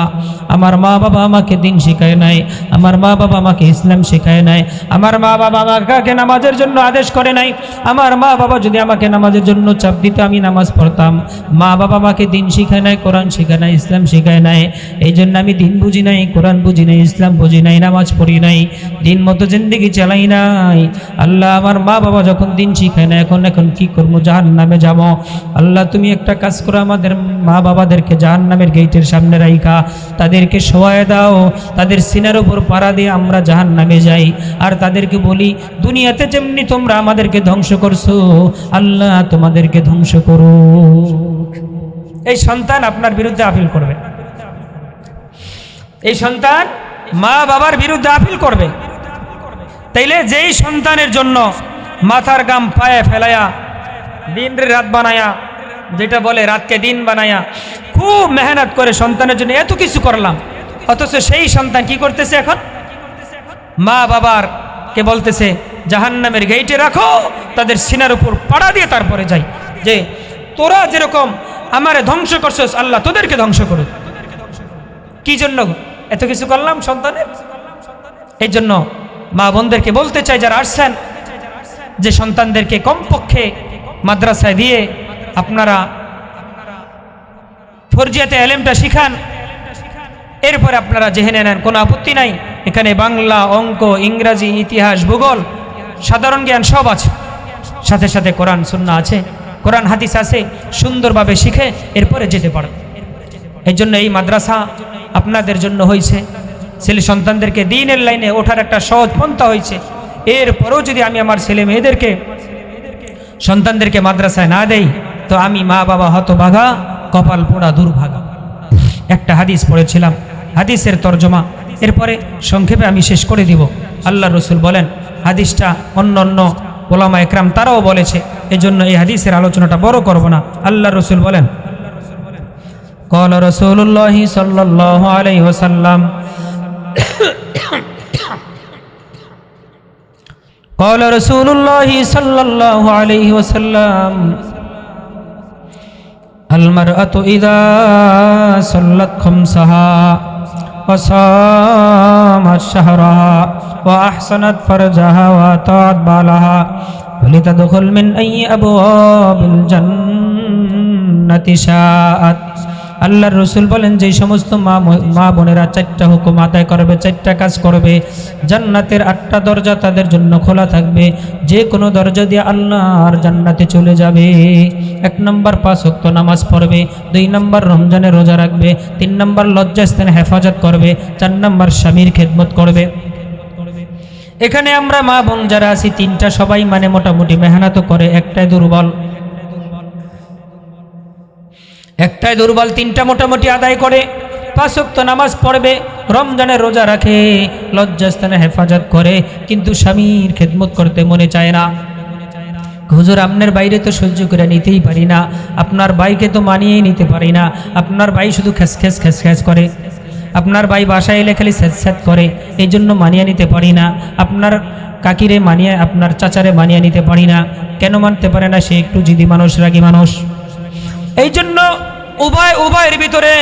আমার মা বাবা আমাকে দিন শিখায় নাই, আমার মা বাবা আমাকে ইসলাম শিখায় নাই, আমার মা বাবা আমাকে নামাজের জন্য আদেশ করে নাই। আমার মা বাবা যদি আমাকে নামাজের জন্য চাপ দিত, আমি নামাজ পড়তাম। মা বাবা আমাকে দিন শিখায় নাই, কোরআন শিখায় নাই, ইসলাম শিখায় নাই। এই জন্য আমি দিন বুঝি নাই, কোরআন বুঝি নাই, ইসলাম বুঝি নাই, নামাজ পড়ি নাই, দিন মতো জিন্দেগি চালাই নাই। আল্লাহ আমার মা বাবা যখন দিন শিখায় না, এখন কি করবো? জাহান্নামে যাব। আল্লাহ তুমি একটা কাজ করো, আমাদের মা বাবাদেরকে জাহান্নামের গেটের সামনে রাইখা তাদেরকে শোয়ায় দাও, তাদের সিনার উপর পাড়া দিয়ে আমরা জাহান্নামে যাই। আর তাদেরকে বলি, দুনিয়াতে যেমনি তোমরা আমাদেরকে ধ্বংস করছো, আল্লাহ তোমাদেরকে ধ্বংস করো। এই সন্তান আপনার বিরুদ্ধে আপিল করবে, এই সন্তান মা বাবার বিরুদ্ধে আপিল করবে। তাইলে যেই সন্তানের জন্য মাথার গাম পায়ে ফেলায়া, দিন রাত বানায়া, যেটা বলে রাতকে দিন বানায়া, খুব মেহনত করে সন্তানের জন্য এত কিছু করলাম, অথচ সেই সন্তান কি করতেছে? এখন মা বাবার কে বলতেছে জাহান্নামের গেইটে রাখো, তাদের সিনার উপর পাড়া দিয়ে তারপরে যাই, যে তোরা যেরকম আমারে ধ্বংস করছস, আল্লাহ তোদেরকে ধ্বংস করুক। কি জন্য এত কিছু করলাম সন্তানের? এই জন্য মা বোনদেরকে বলতে চাই, যারা আসছেন, যে সন্তানদেরকে কমপক্ষে মাদ্রাসায় দিয়ে আপনারা ফরজিয়াতে এলেমটা শিখান, এরপরে আপনারা জেনে নেন, কোনো আপত্তি নাই। এখানে বাংলা, অঙ্ক, ইংরাজি, ইতিহাস, ভূগোল, সাধারণ জ্ঞান সব আছে, সাথে সাথে কোরআন সুন্নাহ আছে, কোরআন হাদিস আছে, সুন্দরভাবে শিখে এরপরে যেতে পারে। এই জন্য এই মাদ্রাসা আপনাদের জন্য হয়েছে, ছেলে সন্তানদেরকে দ্বীনের লাইনে ওঠার একটা সহজ পন্থা হয়েছে। এরপরেও যদি আমি আমার ছেলে মেয়েদেরকে, সন্তানদেরকে মাদ্রাসায় না দেই, তো আমি মা বাবা হতভাগা, কপাল পোড়া, দুর্ভাগা। একটা হাদিস পড়েছিলাম, হাদিসের তর্জমা এরপরে সংক্ষেপে আমি শেষ করে দিব। আল্লাহ রসুল বলেন, হাদিসটা অন্য অন্য ওলামা একরাম তারাও বলেছে, এজন্য এই হাদিসের আলোচনাটা বড় করব না। আল্লাহ রসুল বলেন, قال رسول الله صلى الله عليه وسلم قال رسول الله صلى الله عليه وسلم المرأة إذا صلت خمسها وصامت شهرها وأحسنت فرجها وأطاعت بالها فلتدخل من أي أبواب الجنة شاءت। আল্লাহর রসুল বলেন, যে সমস্ত মা বোনেরা 4টা হুকুম আদায় করবে, 4টা কাজ করবে, জান্নাতের 8টা দরজা তাদের জন্য খোলা থাকবে, যে কোনো দরজা দিয়ে আল্লাহর জান্নাতে চলে যাবে। 1 নম্বর 5 ওয়াক্ত নামাজ পড়বে, 2 নম্বর রমজানের রোজা রাখবে, 3 নম্বর লজ্জাস্থানে হেফাজত করবে, 4 নম্বর স্বামীর খেদমত করবে। এখানে আমরা মা বোন যারা আছি, 3টা সবাই মানে মোটামুটি মেহনত করে, একটাই দুর্বল, 3টা মোটামুটি আদায় করে, 5 ওয়াক্ত নামাজ পড়বে, রমজানের রোজা রাখে, লজ্জাস্থানে হেফাজত করে, কিন্তু স্বামীর খেদমত করতে মনে চায় না। হুজুর আপনার বাইরে তো সহ্য করে নিতেই পারি না, আপনার ভাইকে তো মানিয়েই নিতে পারি না, আপনার ভাই শুধু খেস করে, আপনার ভাই বাসায় এলে খালি স্যাঁত করে, এই জন্য মানিয়ে নিতে পারি না, আপনার কাকিরে মানিয়ে, আপনার চাচারে মানিয়ে নিতে পারি না। কেন মানতে পারে না? সে একটু জিদি মানুষ, রাগী মানুষ। এই জন্য উভয়ের ভিতরে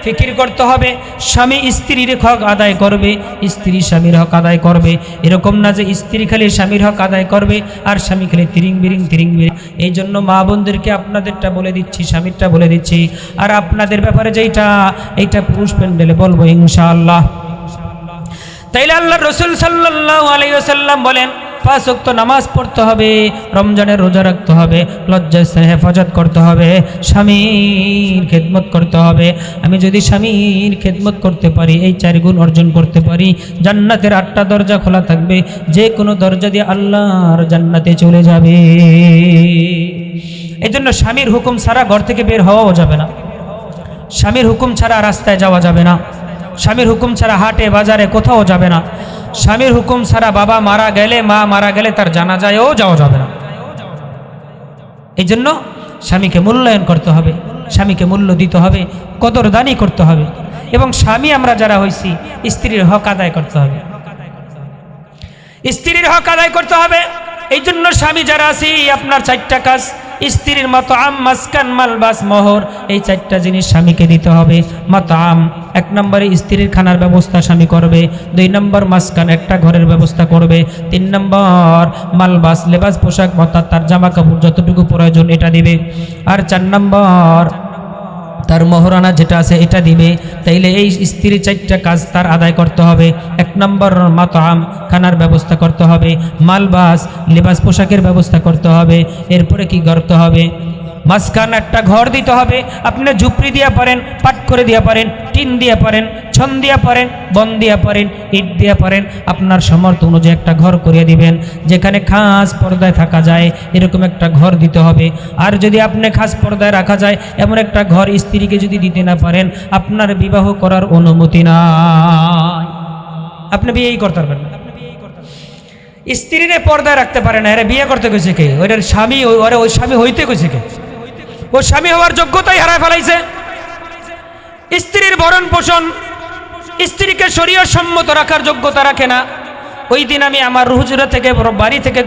ফিকির করতে হবে, স্বামী স্ত্রীর হক আদায় করবে, স্ত্রী স্বামীর হক আদায় করবে। এরকম না যে স্ত্রী খালি স্বামীর হক আদায় করবে আর স্বামী খালি তিরিং বিরিং। এই জন্য মা বোনদেরকে আপনাদেরটা বলে দিচ্ছি, স্বামীরটা বলে দিচ্ছি, আর আপনাদের ব্যাপারে এইটা পুরুষ প্যান্ডেলে বলবো ইনশাআল্লাহ। তাইলে আল্লাহ রসুল সাল্লাল্লাহু আলাইহি ওয়াসাল্লাম বলেন, 5 ওয়াক্ত নামাজ পড়তে হবে, রমজানের রোজা রাখতে হবে, লজ্জাস্থানে হেফাজত করতে হবে, স্বামীর খেদমত করতে হবে। আমি যদি স্বামীর খেদমত করতে পারি, এই 4 গুণ অর্জন করতে পারি, জান্নাতের 8টা দরজা খোলা থাকবে, যে কোনো দরজা দিয়ে আল্লাহর জান্নাতে চলে যাবে। এই জন্য স্বামীর হুকুম ছাড়া ঘর থেকে বের হওয়াও যাবে না, স্বামীর হুকুম ছাড়া রাস্তায় যাওয়া যাবে না, স্বামীর হুকুম ছাড়া হাটে বাজারে কোথাও যাবে না, স্বামীর হুকুম ছাড়া বাবা মারা গেলে, মা মারা গেলে তার জানাজায়ও যাওয়া যাবে না। এই জন্য স্বামীকে মূল্যায়ন করতে হবে, স্বামীকে মূল্য দিতে হবে, কদরদানি করতে হবে। এবং স্বামী আমরা যারা হইছি, স্ত্রীর হক আদায় করতে হবে, স্ত্রীর হক আদায় করতে হবে। এই জন্য স্বামী যারা আছি, আপনার 4টা কাজ স্ত্রীর মাতআম, মাসকান, মালবাস, মোহর, এই 4টা জিনিস স্বামীকে দিতে হবে। মাতআম 1 নম্বরে স্ত্রীর খানার ব্যবস্থা স্বামী করবে, 2 নম্বর মাসকান একটা ঘরের ব্যবস্থা করবে, 3 নম্বর মালবাস লেবাস পোশাক অর্থাৎ তার জামা কাপড় যতটুকু প্রয়োজন এটা দিবে, আর 4 নম্বর তার মহরানা যেটা আছে এটা দিবে। তাইলে এই স্ত্রীর 4টা কাজ তার আদায় করতে হবে। 1 নম্বর মাতআম খানার ব্যবস্থা করতে হবে, মালবাস লেবাস পোশাকের ব্যবস্থা করতে হবে, এরপরে কি করতে হবে? মাঝখান একটা ঘর দিতে হবে। আপনি ঝুপড়ি দিয়া পারেন, পাট করে দিয়া পারেন, টিন দিয়া পারেন, ছন দিয়া পারেন, বন দিয়া পারেন, ইট দিয়া পারেন, আপনার সামর্থ্য অনুযায়ী একটা ঘর করিয়ে দিবেন যেখানে খাস পর্দায় থাকা যায়, এরকম একটা ঘর দিতে হবে। আর যদি আপনি খাস পর্দায় রাখা যায় এমন একটা ঘর স্ত্রীকে যদি দিতে না পারেন, আপনার বিবাহ করার অনুমতি নাই, আপনি বিয়েই করতে পারবেন না। স্ত্রীরে পর্দায় রাখতে পারে না, এরা বিয়ে করতে গেছে কে? ওটার স্বামী, ওই স্বামী হইতে গেছে কে? ও স্বামী হওয়ার যোগ্যতাই হারায় ফেলাইছে। স্ত্রীর ভরণ পোষণ, স্ত্রীকে শরীয়ত সম্মত রাখার যোগ্যতা রাখে না। ওই দিন আমি আমার হুজুরা থেকে, বাড়ি থেকে,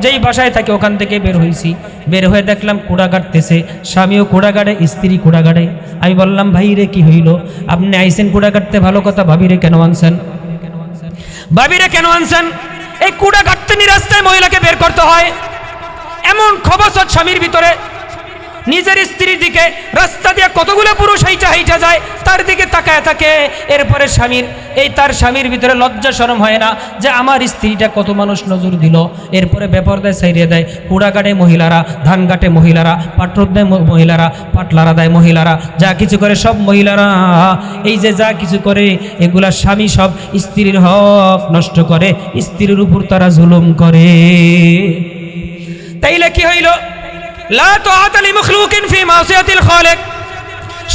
যেই বাসায় থাকে ওখান থেকে বের হয়েছি, বের হয়ে দেখলাম কুড়া কাটতেছে, স্বামীও কুড়া গাড়ে, স্ত্রী কুড়া গাড়ে। আমি বললাম, ভাই রে কি হইল? আপনি আইসেন কুড়া কাটতে, ভালো কথা, ভাবিরে কেন আনছেন? ভাবিরে কেন আনছেন? এই কুড়া কাটতে নি রাস্তায় মহিলাকে বের করতে হয়? এমন খবসত স্বামীর ভিতরে, নিজের স্ত্রীর দিকে রাস্তা দিয়ে কতগুলো পুরুষ হাইটা যায়, তার দিকে তাকায় থাকে। এরপরে তার স্বামীর ভিতরে লজ্জা শরম হয় না যে আমার স্ত্রীটা কত মানুষ নজর দিল। এরপরে বেপরদায় ছাইড়িয়ে দেয়। কুড়া কাটে মহিলারা, ধান কাটে মহিলারা, পাটরোদ দেয় মহিলারা, পাটলারা দেয় মহিলারা, যা কিছু করে সব মহিলারা। এই যে যা কিছু করে এগুলা স্বামী সব স্ত্রীর হক নষ্ট করে, স্ত্রীর উপর তারা জুলুম করে। তাইলে কি হইল? লা তাআতা লিমাখলুকিন ফি মাসিয়াতিল খালিক।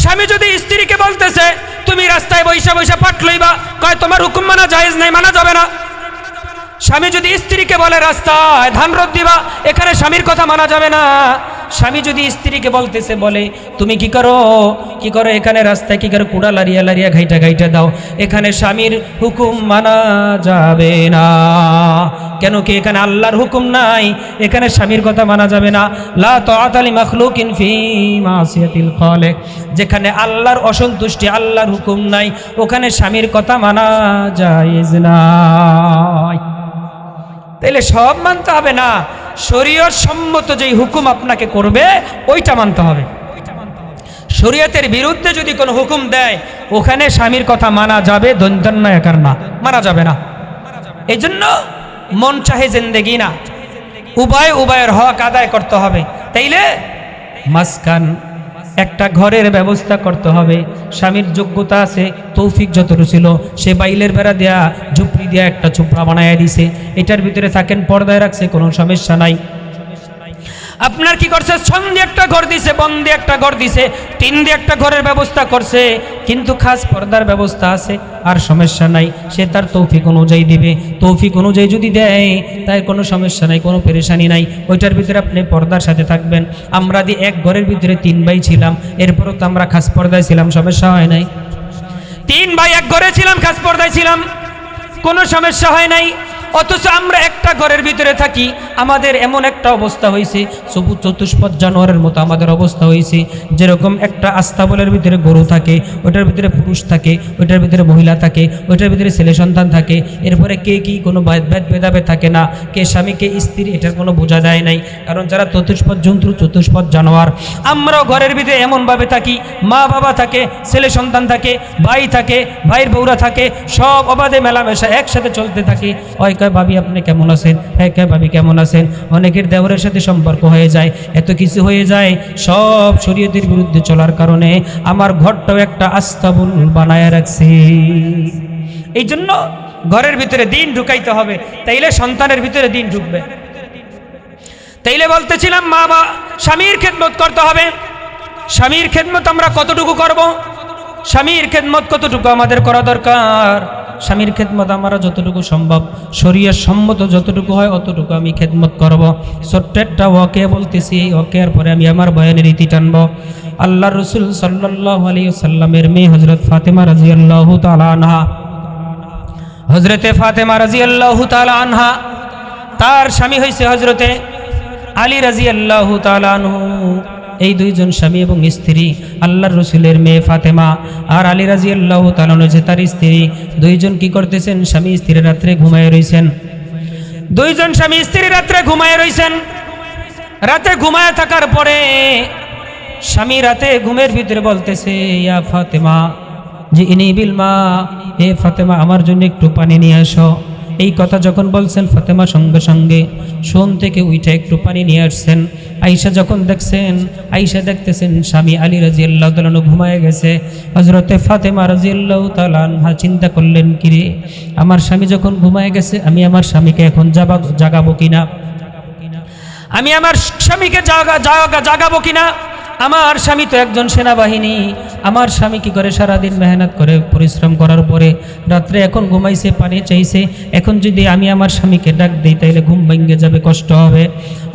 স্বামী যদি স্ত্রীকে বলতেছে তুমি রাস্তায় বৈশা বৈশা পাট লইবা, কয় তোমার হুকুম মানা জায়েজ নাই, মানা যাবে না। স্বামী যদি স্ত্রীকে বলে রাস্তায় ধান রোদ দিবা, এখানে স্বামীর কথা মানা যাবে না। স্বামী যদি স্ত্রীকে বলতেছে, বলে তুমি কি করো এখানে রাস্তায় কি করো, কুড়া লারিয়া লারিয়া ঘাইটা দাও, এখানে স্বামীর হুকুম মানা যাবে না। কেন কি এখানে আল্লাহর হুকুম নাই, এখানে স্বামীর কথা মানা যাবে না। লা তাআতা লিমাখলুকিন ফি মাসিয়াতিল খালিক। যেখানে আল্লাহর অসন্তুষ্টি, আল্লাহর হুকুম নাই, ওখানে স্বামীর কথা মানা জায়েজ নাই। তাইলে সব মানতে হবে না, শরীয়ত সম্মত যেই হুকুম আপনাকে করবে ওইটা মানতে হবে। শরীয়তের বিরুদ্ধে যদি কোনো হুকুম দেয়, ওখানে স্বামীর কথা মানা যাবে, দন্তন্যয়কার না, মানা যাবে না। এই জন্য মন চাহে জিন্দেগি না, উভয়ের হক আদায় করতে হবে। তাইলে মাসকান একটা ঘরের ব্যবস্থা করতে হবে। স্বামীর যোগ্যতা আছে, তৌফিক যতটুকু ছিল, সে বাইলের বেড়া দেয়া, ঝুপড়ি দেয়া একটা চোপড়া বানায় দিছে, এটার ভিতরে থাকেন, পর্দায় রাখছে, কোনো সমস্যা নাই। আপনার কি করছে? ছন দিয়ে একটা ঘর দিছে, বন দিয়ে একটা ঘর দিছে, টিন দিয়ে একটা ঘরের ব্যবস্থা করছে, কিন্তু খাস পর্দার ব্যবস্থা আছে, আর সমস্যা নাই। সে তার তৌফিক অনুযায়ী দিবে। তৌফিক অনুযায়ী যদি দেয় তাই কোনো সমস্যা নাই, কোনো পেরেশানি নাই। ওইটার ভিতরে আপনি পর্দার সাথে থাকবেন। আমরা এক ঘরের ভিতরে 3 ভাই ছিলাম, এরপরও তো আমরা খাস পর্দায় ছিলাম, সমস্যা হয় নাই। 3 ভাই এক ঘরে ছিলাম, খাস পর্দায় ছিলাম, কোনো সমস্যা হয় নাই। অথচ আমরা একটা ঘরের ভিতরে থাকি, আমাদের এমন একটা অবস্থা হয়েছে, চতুষ্পদ জানোয়ারের মতো আমাদের অবস্থা হয়েছে। যেরকম একটা আস্তাবলের ভিতরে গরু থাকে, ওটার ভিতরে পুরুষ থাকে, ওটার ভিতরে মহিলা থাকে, ওটার ভিতরে ছেলে সন্তান থাকে। এরপরে কে কি কোনো ভেদাভেদ থাকে না, কে স্বামী কে স্ত্রী, এটার কোনো বোঝা যায় নাই। কারণ যারা চতুষ্পদ জন্তু, চতুষ্পদ জানোয়ার, আমরাও ঘরের ভিতরে এমনভাবে থাকি, মা বাবা থাকে, ছেলে সন্তান থাকে, ভাই থাকে, ভাইয়ের বউরা থাকে, সব অবাধে মেলামেশা একসাথে চলতে থাকে। হয় কয় ভাবি আপনি কেমন আছেন, হ্যাঁ কয় ভাবি কেমন আছেন। অনেকের দেওরের সাথে সম্পর্ক হয়ে যায়, এত কিছু হয়ে যায়, সব শরীয়তের বিরুদ্ধে চলার কারণে আমার ঘরটাও একটা আস্তাবল বানায় রাখছি। এই জন্য ঘরের ভিতরে দিন ঢুকাইতে হবে, তাইলে সন্তানের ভিতরে দিন ঢুকবে। তাইলে বলতেছিলাম, মা বা স্বামীর খেদমত করতে হবে। স্বামীর খেদমত আমরা কতটুকু করব? স্বামীর খেদমত কতটুকু আমাদের করা দরকার? স্বামীর খেদমত আমার যতটুকু সম্ভব শরীয়ত সম্মত যতটুকু হয় অতটুকু আমি খেদমত করব। ছোট্ট একটা ওয়াকিয়া বলতেছি, এই ওয়াকিয়ার পরে আমি আমার বয়ানের রীতি টানব। আল্লাহ রসুল সাল্লাল্লাহু আলাইহি ওয়াসাল্লামের মেয়ে হযরত ফাতেমা রাদিয়াল্লাহু তাআলা আনহা, হযরতে ফাতেমা রাদিয়াল্লাহু তাআলা আনহা, তার স্বামী হয়েছে হযরতে আলী রাদিয়াল্লাহু তাআলা আনহু। এই দুইজন স্বামী এবং স্ত্রী, আল্লাহর রসুলের মেয়ে ফাতেমা আর আলী রাদিয়াল্লাহু তাআলা আনহু যে তার স্ত্রী, দুইজন কি করতেছেন? স্বামী স্ত্রী রাত্রে ঘুমায় রইছেন। দুইজন স্বামী স্ত্রী রাত্রে ঘুমায় রইছেন। রাতে ঘুমায় থাকার পরে স্বামী রাতে ঘুমের ভিতরে বলতেছে, ইয়া ফাতেমা জি ইনি বিল মা, হে ফাতেমা আমার জন্য একটু পানি নিয়ে আসো। এই কথা যখন বলছেন ফাতেমা সঙ্গে সঙ্গে শোন থেকে উঠে একটু পানি নিয়ে আসছেন। আয়েশা যখন দেখছেন, আয়েশা দেখতেছেন স্বামী আলী রাদিয়াল্লাহু তাআলা আনহু ঘুমায় গেছে। হযরতে ফাতেমা রাদিয়াল্লাহু তাআলা আনহা চিন্তা করলেন, কিরে আমার স্বামী যখন ঘুমায় গেছে আমি আমার স্বামীকে এখন জাগাবো কিনা, আমি আমার স্বামীকে জাগাবো কিনা। আমার স্বামী তো একজন সেনাবাহিনী, আমার স্বামী কি করে সারাদিন মেহনত করে পরিশ্রম করার পরে রাত্রে এখন ঘুমাইছে, পানি চাইছে, এখন যদি আমি আমার স্বামীকে ডাক দিই তাইলে ঘুম ভেঙে যাবে, কষ্ট হবে।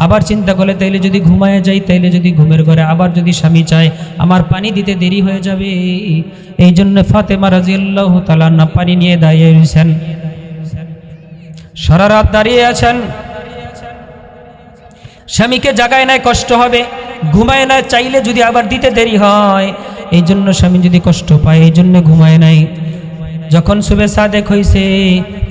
আবার চিন্তা করলে তাইলে যদি ঘুমায় যাই, তাইলে যদি ঘুমের ঘরে আবার যদি স্বামী চায় আমার পানি দিতে দেরি হয়ে যাবে। এই জন্য ফাতেমা রাদিয়াল্লাহু তাআলা আনহা পানি নিয়ে দাঁড়িয়ে রয়েছেন, সারা রাত দাঁড়িয়ে আছেন। স্বামীকে জাগায় নাই, কষ্ট হবে, ঘুমায় না, চাইলে যদি আবার দিতে দেরি হয়, এই জন্য স্বামী যদি কষ্ট পায় এই জন্য ঘুমায় নাই। যখন সুবে সাদেক হয়েছে,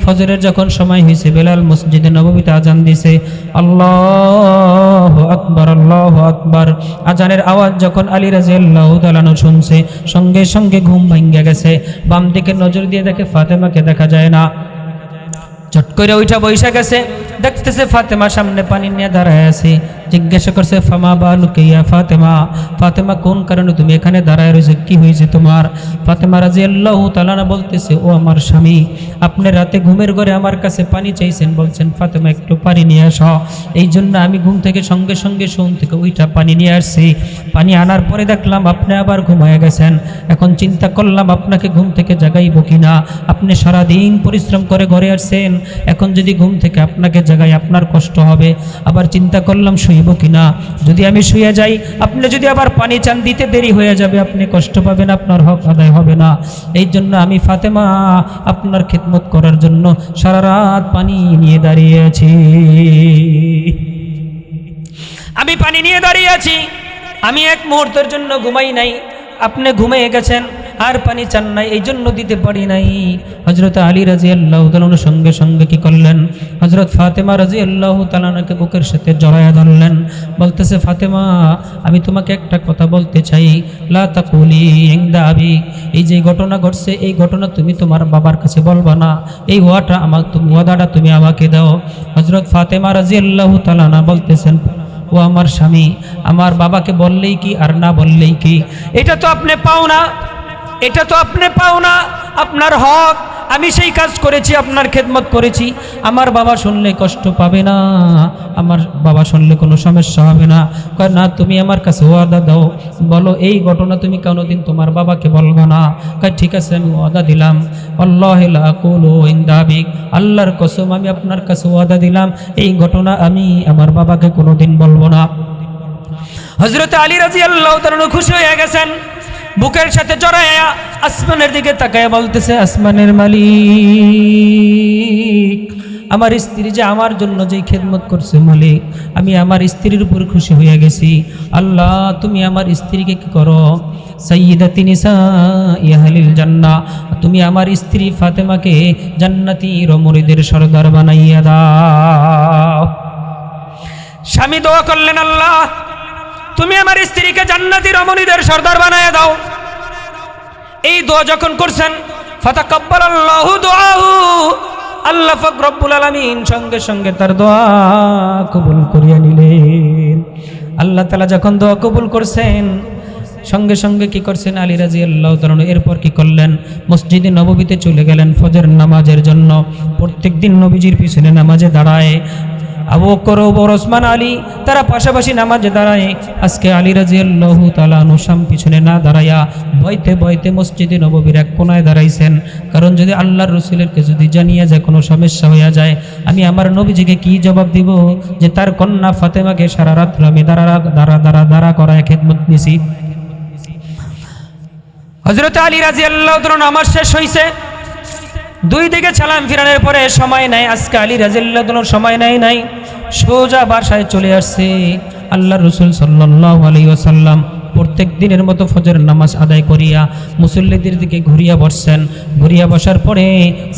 ফজরের যখন সময় হয়েছে, বেলাল মসজিদে নববীতে আজান দিছে, আল্লাহু আকবার আল্লাহু আকবার। আজানের আওয়াজ যখন আলী রাদিয়াল্লাহু তাআলা আনহু শুনছে, সঙ্গে সঙ্গে ঘুম ভেঙে গেছে। বাম দিকে নজর দিয়ে দেখে ফাতেমাকে দেখা যায় না। চট করে ওইটা বৈশা গেছে, দেখতেছে ফাতেমা সামনে পানি নিয়ে দাঁড়ায় আছে। জিজ্ঞাসা করছে, ফামা বালুকা ইয়া ফাতেমা, ফাতেমা কোন কারণে তুমি এখানে দাঁড়ায় রয়েছে, কি হয়েছে তোমার? ফাতেমা রাদিয়াল্লাহু তাআলা আনহা বলতেছে, ও আমার স্বামী, আপনি রাতে ঘুমের ঘরে আমার কাছে পানি চাইছেন, বলছেন ফাতেমা একটু পানি নিয়ে আসো। এই জন্য আমি ঘুম থেকে সঙ্গে সঙ্গে শোন থেকে ওইটা পানি নিয়ে আসছি। পানি আনার পরে দেখলাম আপনি আবার ঘুমায় গেছেন। এখন চিন্তা করলাম আপনাকে ঘুম থেকে জাগাইব কিনা, আপনি সারাদিন পরিশ্রম করে ঘরে আসছেন, এখন যদি ঘুম থেকে আপনাকে জাগাই আপনার কষ্ট হবে। আবার চিন্তা করলাম শুইব কিনা, যদি আমি শুয়ে যাই আপনি যদি আবার পানি চান দিতে দেরি হয়ে যাবে, আপনি কষ্ট পাবেন, আপনার হক আদায় হবে না। এই জন্য আমি ফাতেমা আপনার খেদমত করার জন্য সারা রাত পানি নিয়ে দাঁড়িয়ে আছি, আমি পানি নিয়ে দাঁড়িয়ে আছি, আমি এক মুহূর্তের জন্য ঘুমাই নাই। আপনি ঘুমিয়ে গেছেন আর পানি চান নাই, এই জন্য দিতে পারি নাই। হযরত আলী রাদিয়াল্লাহু তাআলা আনহু সঙ্গে সঙ্গে কি করলেন? হযরত ফাতেমা রাদিয়াল্লাহু তাআলা আনহাকে বুকের সাথে জড়ায়া ধরলেন, বলতেছে, ফাতেমা আমি তোমাকে একটা কথা বলতে চাই, লা তাকুলি ইনদা আবি, এই যে ঘটনা ঘটছে এই ঘটনা তুমি তোমার বাবার কাছে বলবা না, এই ওয়াদাটা তুমি আমাকে দাও। হযরত ফাতেমা রাদিয়াল্লাহু তাআলা আনহা বলতেছেন, ও আমার স্বামী, আমার বাবাকে বললেই কি আর না বললেই কি, এটা তো আপনি পাও না, এটা তো আপনি পাও না, আপনার হক, আমি সেই কাজ করেছি, আপনার খেদমত করেছি, আমার বাবা শুনলে কষ্ট পাবে না, আমার বাবা শুনলে কোনো সমস্যা হবে না। কয় না, তুমি আমার কাছে ওয়াদা দাও, বলো এই ঘটনা তুমি কোনোদিন তোমার বাবাকে বলবো না। কয় ঠিক আছে, আমি ওয়াদা দিলাম, আল্লাহি লা আকুলু ইনদা আবিক, আল্লাহর কসম আমি আপনার কাছে ওয়াদা দিলাম এই ঘটনা আমি আমার বাবাকে কোনোদিন বলবো না। হযরত আলী রাদিয়াল্লাহু তাআলা খুশি হয়ে গেছেন, বুকের সাথে জড়ায়া আসমানের দিকে তাকায় বলতেছে, আসমানের মালিক, আমার স্ত্রী যে আমার জন্য যেই খেদমত করছে মালিক, আমি আমার স্ত্রীর উপর খুশি হয়ে গেছি। আল্লাহ তুমি আমার স্ত্রীকে কি করো, সাইয়্যিদাতি নিসাই আহলিল জান্নাহ, তুমি আমার স্ত্রী ফাতেমাকে জান্নাতি রমণীদের সরদার বানাইয়া দাও। স্বামী দোয়া করলেন, আল্লাহ তুমি আমার স্ত্রীকে জান্নাতি রমণীদের সরদার বানায় দাও। এই দোয়া যখন করছেন, ফাতাকাব্বালাল্লাহু দুআহু, আল্লাহ পাক রব্বুল আলামিন সঙ্গে সঙ্গে তার দোয়া কবুল করিয়া নিলেন। আল্লাহ তাআলা যখন দোয়া কবুল করছেন, সঙ্গে সঙ্গে কি করছেন, আলী রাদিয়াল্লাহু তাআলা এরপর কি করলেন, মসজিদে নববীতে চলে গেলেন ফজর নামাজের জন্য। প্রত্যেক দিন নবীজির পিছনে নামাজে দাঁড়ায় আবু বকর ওমর ওসমান আলী তারা পাশাপাশি নামাজে দাঁড়ায়। আজকে আলী রাদিয়াল্লাহু তাআলা আনহু পিছনে না দাঁড়াইয়া বইতে বইতে মসজিদে নববীর এক কোনায় দাঁড়াইছেন। কারণ যদি আল্লাহর রাসূলকে যদি জানিয়ে যায় কোনো সমস্যা হয়ে যায়, আমি আমার নবীজিকে কি জবাব দিব যে তার কন্যা ফাতেমাকে সারা রাত আমি দাঁড়া করায় খেদমত নিছি। হযরত আলী রাদিয়াল্লাহু তাআলা নামাজ শেষ হইছে, দুই দিকে সালাম ফিরানোর পরে সময় নাই। আজকে আলী রাদিয়াল্লাহু তাআলার সময় নাই, সোজা বাসায় চলে আসছে। আল্লাহর রাসূল সাল্লাল্লাহু আলাইহি ওয়াসাল্লাম প্রত্যেক দিনের মতো ফজরের নামাজ আদায় করিয়া মুসল্লিদের দিকে ঘুরিয়া বসছেন। ঘুরিয়া বসার পরে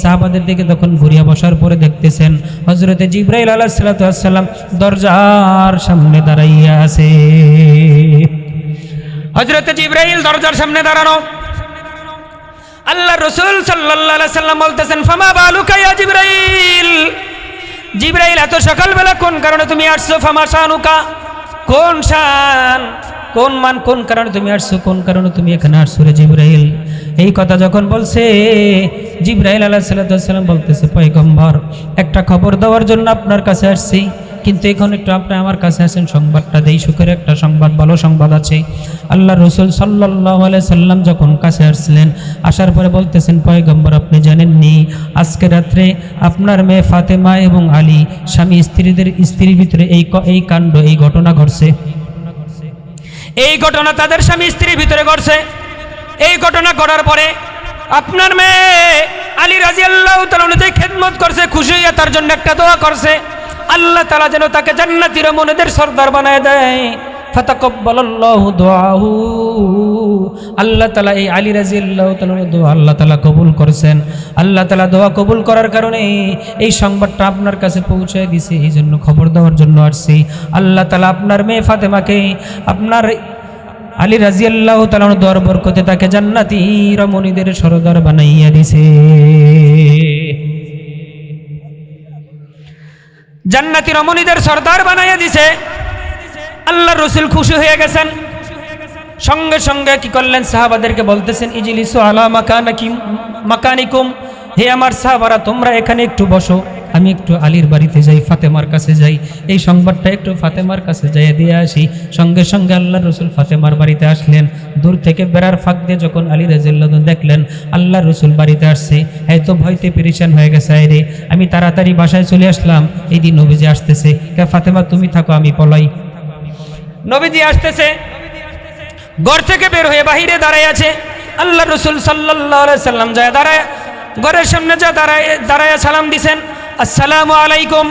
সাহাবাদের দিকে তখন ঘুরিয়া বসার পরে দেখতেছেন হযরতে জিবরাইল আলাইহিস সালাতু ওয়াস সালাম দরজার সামনে দাঁড়াইয়া আছে। হযরতে জিবরাইল দরজার সামনে দাঁড়ানো। আল্লাহর রাসূল সাল্লাল্লাহু আলাইহি ওয়াসাল্লাম বলতেছেন, ফামা বালুকা ইয়া জিবরাইল, জিবরাইল এত সকালবেলা কোন কারণে তুমি আসছো? ফামা শানুকা, কোন শান, কোন মান, কোন কারণে তুমি আসছো, কোন কারণে তুমি এখানে আসছো রে জিবরাইল? এই কথা যখন বলছে জিবরাইল আলাইহিস সালাম বলতেছে, পয়গম্বর একটা খবর দেওয়ার জন্য আপনার কাছে আসছি, কিন্তু এখন একটু আপনি আমার কাছে আসেন, সংবাদটা দেই, সুখের একটা সংবাদ, ভালো সংবাদ আছে। আল্লাহ রাসূল সাল্লাল্লাহু আলাইহি সাল্লাম যখন কাছে আসলেন, আসার পরে বলতেছেন, পয়গম্বর আপনি জানেননি আজকে রাত্রে আপনার মেয়ে ফাতেমা এবং আলী স্বামী স্ত্রীর ভিতরে এই কাণ্ড, এই ঘটনা ঘটছে। এই ঘটনা তাদের স্বামী স্ত্রীর ভিতরে ঘটছে। এই ঘটনা ঘটার পরে আপনার মেয়ে আলী রাদিয়াল্লাহু তাআলা যে খেদমত করছে, খুশি হইয়া তার জন্য একটা দোয়া করছে, আল্লাহ তাআলা যেন তাকে জান্নাতি রমণীদের সরদার বানায় দেয়। ফাতাকাব্বালাল্লাহু দুআহু, আল্লাহ তাআলা এই আলী রাদিয়াল্লাহু তাআলার দোয়া আল্লাহ তাআলা কবুল করেছেন। আল্লাহ তাআলা দোয়া কবুল করার কারণে এই সংবাদটা আপনার কাছে পৌঁছায় দিয়েছে, এই জন্য খবর দেওয়ার জন্য আসছি। আল্লাহ তাআলা আপনার মেয়ে ফাতেমাকে আপনার আলী রাদিয়াল্লাহু তাআলার দোয়ার বরকতে তাকে জান্নাতি রমণীদের সরদার বানাইয়া দিয়েছে। জান্নাতি রমণীদের সরদার বানাইয়া দিছে। আল্লাহর রাসূল খুশি হয়ে গেছেন। সঙ্গে সঙ্গে কি করলেন, সাহাবাদেরকে বলতেছেন, ইজলিসু আলা মাকানিকুম, হে আমার সাহাবারা তোমরা এখানে একটু বসো, আমি একটু আলীর বাড়িতে যাই, ফাতেমার কাছে যাই, এই সংবাদটা একটু ফাতেমার কাছে যাই দিয়ে আসি। সঙ্গে সঙ্গে আল্লাহর রাসূল ফাতেমার বাড়িতে আসলেন। দূর থেকে বেড়ার ফাঁক দিয়ে যখন আলী রাদিয়াল্লাহু তাআলা দেখলেন আল্লাহর রাসূল বাড়িতে আসছে, এই তো ভয়তে পেরেশান হয়ে গেছে, রে আমি তাড়াতাড়ি বাসায় চলে আসলাম, এই দিন নবীজি আসতেছে, কে ফাতেমা তুমি থাকো আমি পলাই। নবীজি আসতেছে, ঘর থেকে বের হয়ে বাহিরে দাঁড়ায় আছে। আল্লাহর রাসূল সাল্লাল্লাহু আলাইহি সাল্লাম যায় দাঁড়ায়, ঘরের সামনে যা দাঁড়ায় সালাম দিছেন, আসসালামু আলাইকুম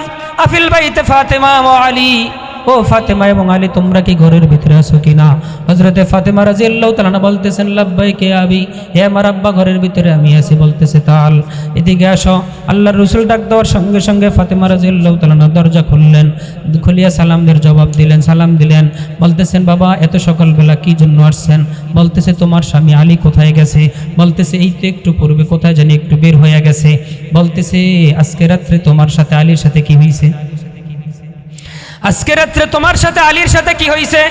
আফিল বাইতে ফাতেমা ওয়া আলী, ও ফাতেমা এবং আলী তোমরা কি ঘরের ভিতরে আছো কিনা? হযরতে ফাতেমা রাদিয়াল্লাহু তাআলা বলতেছেন, লাব্বাইক ইয়া আবি, হে আমার আব্বা ঘরের ভিতরে আমি আছি। বলতেছে, তাল এদিকে আসো। আল্লাহর রাসূল ডাক দেওয়ার সঙ্গে সঙ্গে ফাতেমা রাদিয়াল্লাহু তাআলা দরজা খুললেন, খুলিয়া সালামদের জবাব দিলেন, সালাম দিলেন। বলতেছেন, বাবা এত সকালবেলা কি জন্য আসছেন? বলতেছে, তোমার স্বামী আলী কোথায় গেছে? বলতেছে, এই তো একটু পূর্বে কোথায় জানি একটু বের হয়ে গেছে। বলতেছে, আজকে রাত্রে তোমার সাথে আলীর সাথে কি হয়েছে? আজকে রাত্রে তোমার সাথে আলীর সাথে কি হয়েছে?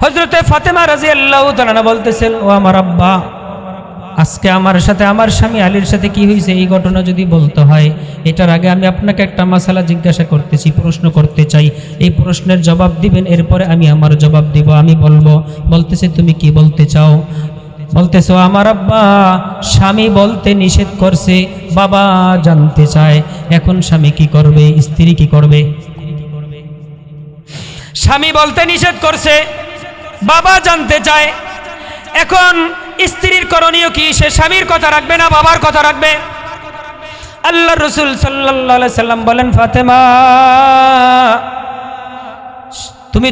হযরতে ফাতেমা রাদিয়াল্লাহু তাআলা বলতেছেন, ও আমার আব্বা, আজকে আমার সাথে আমার স্বামী আলীর সাথে কি হয়েছে এই ঘটনা যদি বলতে হয়, এটার আগে আমি আপনাকে একটা মাসালা জিজ্ঞাসা করতেছি, প্রশ্ন করতে চাই, এই প্রশ্নের জবাব দিবেন, এরপরে আমি আমার জবাব দিব, আমি বলবো। বলতেছে, তুমি কি বলতে চাও? বলতেছে, আমার আব্বা স্বামী বলতে নিষেধ করছে, বাবা জানতে চায় এখন স্বামী কি করবে, স্ত্রী কি করবে? স্বামী বলতে নিষেধ করছে, বাবা জানতে চায় এখন স্ত্রীর করণীয় কি? সে স্বামীর কথা রাখবে না বাবার কথা রাখবে? আল্লাহর রাসূল সাল্লাল্লাহু আলাইহি সাল্লাম বলেন, ফাতেমা তুমি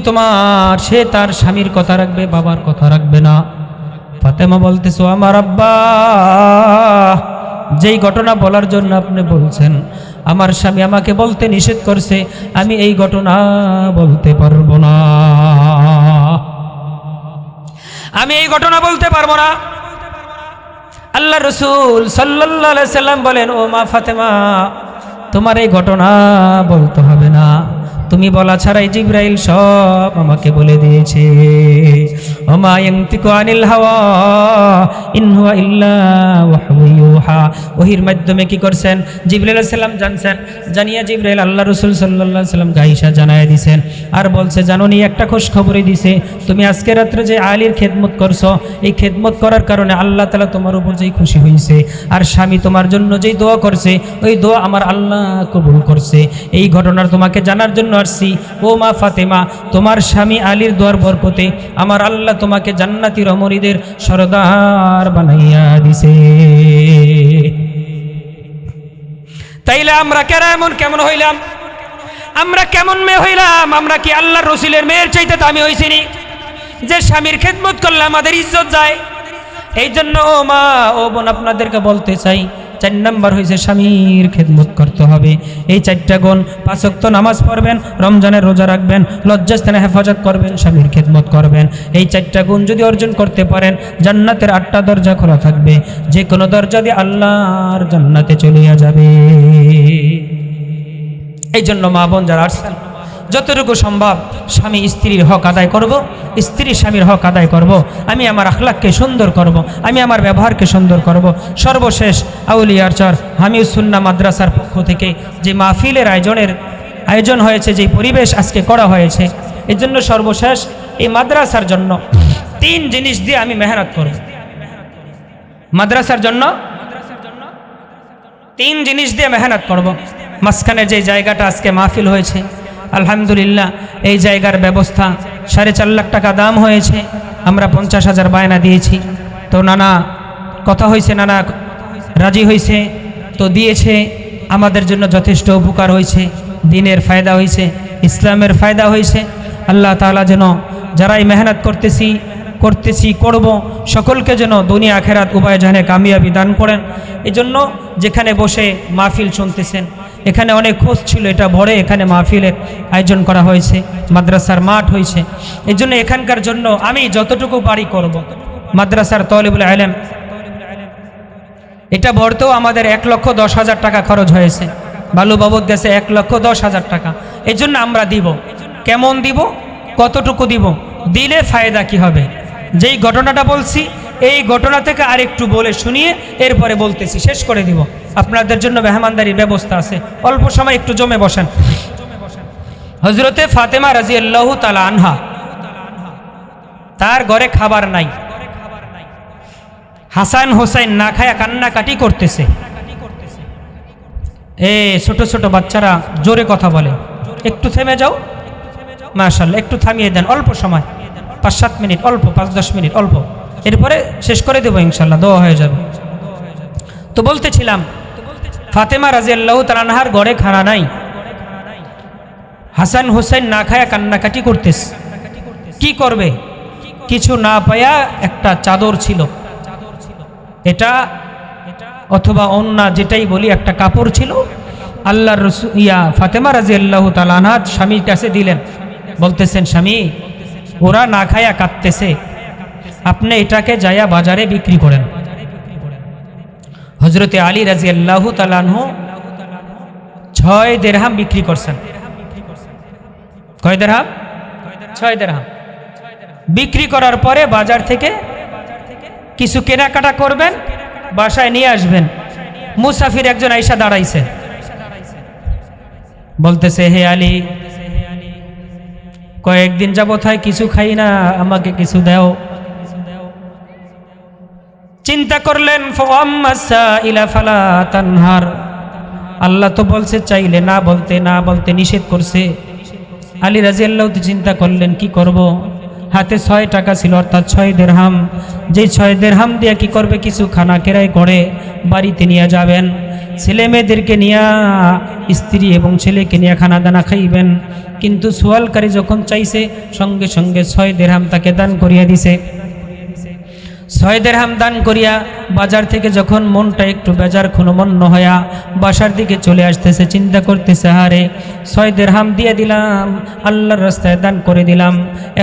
সে তার স্বামীর কথা রাখবে, বাবার কথা রাখবে না। ফাতেমা বলতেছো, আমার আব্বা যেই ঘটনা বলার জন্য আপনি বলছেন, আমার স্বামী আমাকে বলতে নিষেধ করছে, আমি এই ঘটনা বলতে পারবো না, আমি এই ঘটনা বলতে পারবো না। আল্লাহ রাসূল সাল্লাল্লাহু আলাইহি সাল্লাম বলেন, ও মা ফাতেমা তোমার এই ঘটনা বলতে হবে না, তুমি বলা ছাড়াই জিবরাইল সব আমাকে বলে দিয়েছে। ওমা ইয়ানতিকু আনিল হাওয়া ইন হুয়া ইল্লা ওয়াহয়ু ইউহা। ওহির মাধ্যমে কি করছেন? জিবরাইল আলাইহিস সালাম জানছেন, জানিয়া জিবরাইল আল্লাহ রাসূল সাল্লাল্লাহু আলাইহি সাল্লাম গাইসা জানায় দিয়েছেন। আর বলছে, জানোনি একটা খুশ খবরই দিছে, তুমি আজকে রাত্রে যে আলীর খেদমত করছো, এই খেদমত করার কারণে আল্লাহ তাআলা তোমার উপর যেই খুশি হয়েছে, আর স্বামী তোমার জন্য যেই দোয়া করছে, ওই দোয়া আমার আল্লাহ কবুল করছে। এই ঘটনার তোমাকে জানার জন্য আসছি। ও মা ফাতেমা, তোমার স্বামী আলীর দোয়ার বরকতে আমার আল্লাহ তোমাকে জান্নাতি রমণীদের সরদার বানাইয়া দিছে। তাইলে আমরা কেমন হইলাম? আমরা কেমন মেয়ে হইলাম? আমরা কি আল্লাহর রসুলের মেয়ের চাইতে দামি হইছি নি? যে স্বামীর খেদমত করলে আমাদের ইজ্জত যায়। এই জন্য ও মা ও বোন, আপনাদেরকে বলতে চাই, 4 নাম্বার হয়েছে স্বামীর খেদমত করতে হবে। এই 4টা গুণ, 5 ওয়াক্ত নামাজ পড়বেন, রমজানের রোজা রাখবেন, লজ্জাস্থানে হেফাজত করবেন, স্বামীর খেদমত করবেন। এই 4টা গুণ যদি অর্জন করতে পারেন, জান্নাতের 8টা দরজা খোলা থাকবে, যে কোনো দরজা দিয়ে আল্লাহর জান্নাতে চলিয়া যাবে। এই জন্য মা বোন যারা আসছেন, যতটুকু সম্ভব স্বামী স্ত্রীর হক আদায় করব, স্ত্রী স্বামীর হক আদায় করব। আমি আমার আখলাককে সুন্দর করব, আমি আমার ব্যবহারকে সুন্দর করব। সর্বশেষ আউলিয়ার চর হামিউস সুন্নাহ মাদ্রাসার পক্ষ থেকে যে মাহফিলের আয়োজন হয়েছে, যে পরিবেশ আজকে করা হয়েছে, এর জন্য সর্বশেষ এই মাদ্রাসার জন্য 3 জিনিস দিয়ে আমি মেহনত করব। মাদ্রাসার জন্য 3 জিনিস দিয়ে মেহনত করব। মাঝখানে যে জায়গাটা আজকে মাহফিল হয়েছে, আলহামদুলিল্লাহ, এই জায়গার ব্যবস্থা 4.5 লাখ টাকা দাম হয়েছে। আমরা 50,000 বায়না দিয়েছি। তো নানা কথা হয়েছে, নানা রাজি হয়েছে, তো দিয়েছে। আমাদের জন্য যথেষ্ট উপকার হয়েছে, দিনের ফায়দা হয়েছে, ইসলামের ফায়দা হয়েছে। আল্লাহ তাআলা যেন যারাই মেহনত করব সকলকে যেন দুনিয়া আখেরাত উভয় জাহানে কামিয়াবি দান করেন। এজন্য যেখানে বসে মাহফিল শুনতেছেন, এখানে অনেক খোঁজ ছিল, এটা ভরে এখানে মাহফিলের আয়োজন করা হয়েছে, মাদ্রাসার মাঠ হয়েছে। এই জন্য এখানকার জন্য আমি যতটুকু পারি করব। মাদ্রাসার তলিবুল ইলম এটা ভরতেও আমাদের 1,10,000 টাকা খরচ হয়েছে। বালু বাবদ গেছে 1,10,000 টাকা। এই জন্য আমরা দিব। কেমন দিব? কতটুকু দিব? দিলে ফায়দা কি হবে? যেই ঘটনাটা বলছি, এই ঘটনা থেকে আরেকটু বলে শুনিয়ে এরপরে বলতেছি, শেষ করে দিব। আপনাদের জন্য মেহমানদারির ব্যবস্থা আছে, অল্প সময় একটু জমে বসেন। হযরতে ফাতেমা রাদিয়াল্লাহু তাআলা আনহা, তার ঘরে খাবার নাই। হাসান হোসেন না খায়া কান্নাকাটি করতেছে। ছোট ছোট বাচ্চারা জোরে কথা বলে, একটু থেমে যাও, মাশাআল্লাহ, একটু থামিয়ে দেন, অল্প সময়, 5-7 মিনিট, অল্প 5-10 মিনিট, অল্প, এরপরে শেষ করে দেবো ইনশাআল্লাহ, দোয়া হয়ে যাবে। তো বলতেছিলাম, ফাতেমা রাদিয়াল্লাহু তাআলা আনহার ঘরে খানা নাই। হাসান হোসেন না খায়া কান্নাকাটি করতেছে। কি করবে? কিছু না পায়া একটা চাদর ছিল, এটা অথবা ওন্না যেটাই বলি, একটা কাপড় ছিল। আল্লাহর রাসূল ফাতেমা রাদিয়াল্লাহু তাআলা আনহা স্বামীর কাছে দিলেন, বলতেছেন, স্বামী, ওরা না খায়া কাঁদতেছে, আপনি এটাকে যায়া বাজারে বিক্রি করেন। হযরতে আলী রাদিয়াল্লাহু তাআলা আনহু 6 দিরহাম বিক্রি করছেন। কয় দিরহাম? 6 দিরহাম বিক্রি করার পরে বাজার থেকে কিছু কেনাকাটা করবেন, বাসায় নিয়ে আসবেন। মুসাফির একজন আইসা দাঁড়াইছে, বলতেছে, হে আলী, কয়েকদিন যাবত হয় কিছু খাই না, আমাকে কিছু দাও। চিন্তা করলেন, আল্লাহ তো বলছে চাইলে না বলতে নিষেধ করছে। আলী রাদিয়াল্লাহু চিন্তা করলেন, কি করব? হাতে 6 টাকা ছিল, অর্থাৎ 6 দিরহাম। যেই 6 দিরহাম দিয়ে কি করবে? কিছু খানা কেরাই করে বাড়িতে নিয়ে যাবেন, ছেলে মেয়েদেরকে নিয়ে, স্ত্রী এবং ছেলেকে নিয়ে খানা দানা খাইবেন। কিন্তু সোয়ালকারী যখন চাইছে, সঙ্গে সঙ্গে 6 দিরহাম তাকে দান করিয়া দিছে। 6 দিরহাম দান করিয়া বাজার থেকে যখন মনটা একটু বেজার ক্ষুণ্ণ হইয়া বাসার দিকে চলে আসতেছে, চিন্তা করতেছে, হারে 6 দিরহাম দিয়ে দিলাম, আল্লাহর রাস্তায় দান করে দিলাম,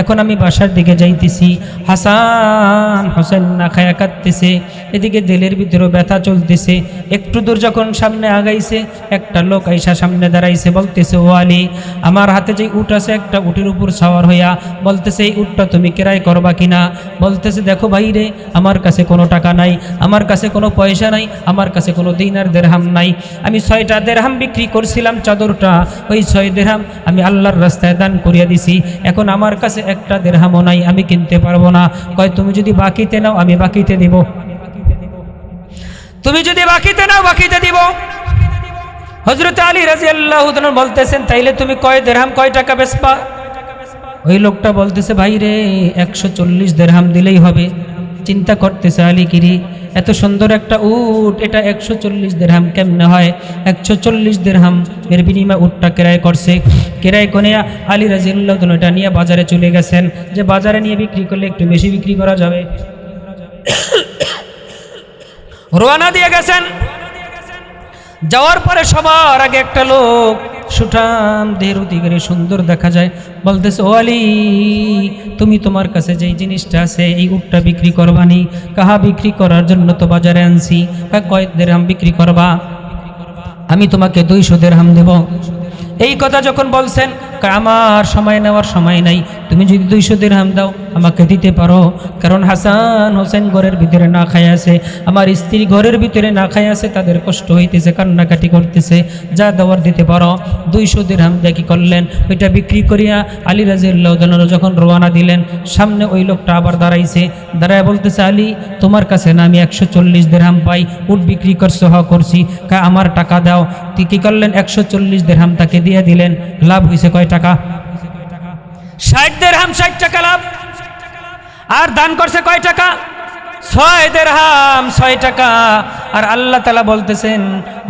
এখন আমি বাসার দিকে যাইতেছি, হাসান হোসেন না খায়া কাঁদতেছে, এদিকে দিলের ভিতরে ব্যথা চলতেছে। একটু দূর যখন সামনে আগাইছে, একটা লোক আইসা সামনে দাঁড়াইছে, বলতেছে, ও আলী, আমার হাতে যে উট আছে, একটা উটের উপর সাওয়ার হইয়া, বলতেছে এই উটটা তুমি ক্রয় করবা কিনা? বলতেছে, দেখো ভাই রে, আমার কাছে কোনো টাকা নাই, আমার কাছে কোনো পয়সা নাই, আমার কাছে কোনো দিনার দিরহাম নাই, আমি 6টা দিরহাম বিক্রি করছিলাম চাদরটা, ওই 6 দিরহাম আমি আল্লাহর রাস্তায় দান করিয়া দিছি, এখন আমার কাছে একটা দিরহামও নাই, আমি কিনতে পারবো না। কয়, তুমি যদি বাকিতে নাও আমি বাকিতে দিব, তুমি যদি বাকিতে নাও বাকিতে দিব। হযরত আলী রাদিয়াল্লাহু তাআলা বলতেছেন, তাইলে তুমি কয় দিরহাম, কয় টাকা বেচবা? ওই লোকটা বলতেছে, ভাই রে 140 দিরহাম দিলেই হবে। চিন্তা করতেছে আলী, কিরি এত সুন্দর একটা উট, এটা 140 দিরহাম কেমনে হয়? 140 দিরহাম এর বিনিময়ে উটটা ক্রয় করছে। ক্রয় করে আলী রাদিয়াল্লাহু তাআলা এটা নিয়ে বাজারে চলে গেছেন, যে বাজারে নিয়ে বিক্রি করলে একটু বেশি বিক্রি করা যাবে। রওনা দিয়ে গেছেন। যাওয়ার পরে সবার আগে একটা লোক সুঠাম দেহের অধিকারী, সুন্দর দেখা যায়, বলতেছে, ও আলী, তুমি তোমার কাছে যেই জিনিসটা আছে এই উটটা বিক্রি করবানি? কাহা বিক্রি করার জন্য তো বাজারে আনছি। কয় দিরহাম বিক্রি করবা? আমি তোমাকে 200 দিরহাম দেব। এই কথা যখন বলছেন, আমার সময় নেওয়ার সময় নাই, তুমি যদি 200 দিরহাম দাও আমাকে দিতে পারো, কারণ হাসান হোসেন ঘরের ভিতরে না খাই আছে, আমার স্ত্রী ঘরের ভিতরে না খাই আছে, তাদের কষ্ট হইতেছে, কান্নাকাটি করতেছে, যা দেওয়ার দিতে পারো। 200 দিরহাম দিয়ে কি করলেন, ওইটা বিক্রি করিয়া আলী রাদিয়াল্লাহু তাআলা যখন রওনা দিলেন, সামনে ওই লোকটা আবার দাঁড়াইছে, দাঁড়ায় বলতেছে, আলী, তোমার কাছে না আমি 140 দিরহাম পাই, উট বিক্রি করছো? হ করছি। আমার টাকা দাও। তুই কি করলেন, 140 দিরহাম তাকে দিয়ে দিলেন। লাভ হয়েছে কয় টাকা? 60 দিরহাম, 60 টাকা লাভ। আর দান করছে কয় টাকা? 6 দিরহাম, 6 টাকা। আর আল্লাহ তাআলা বলতেছেন,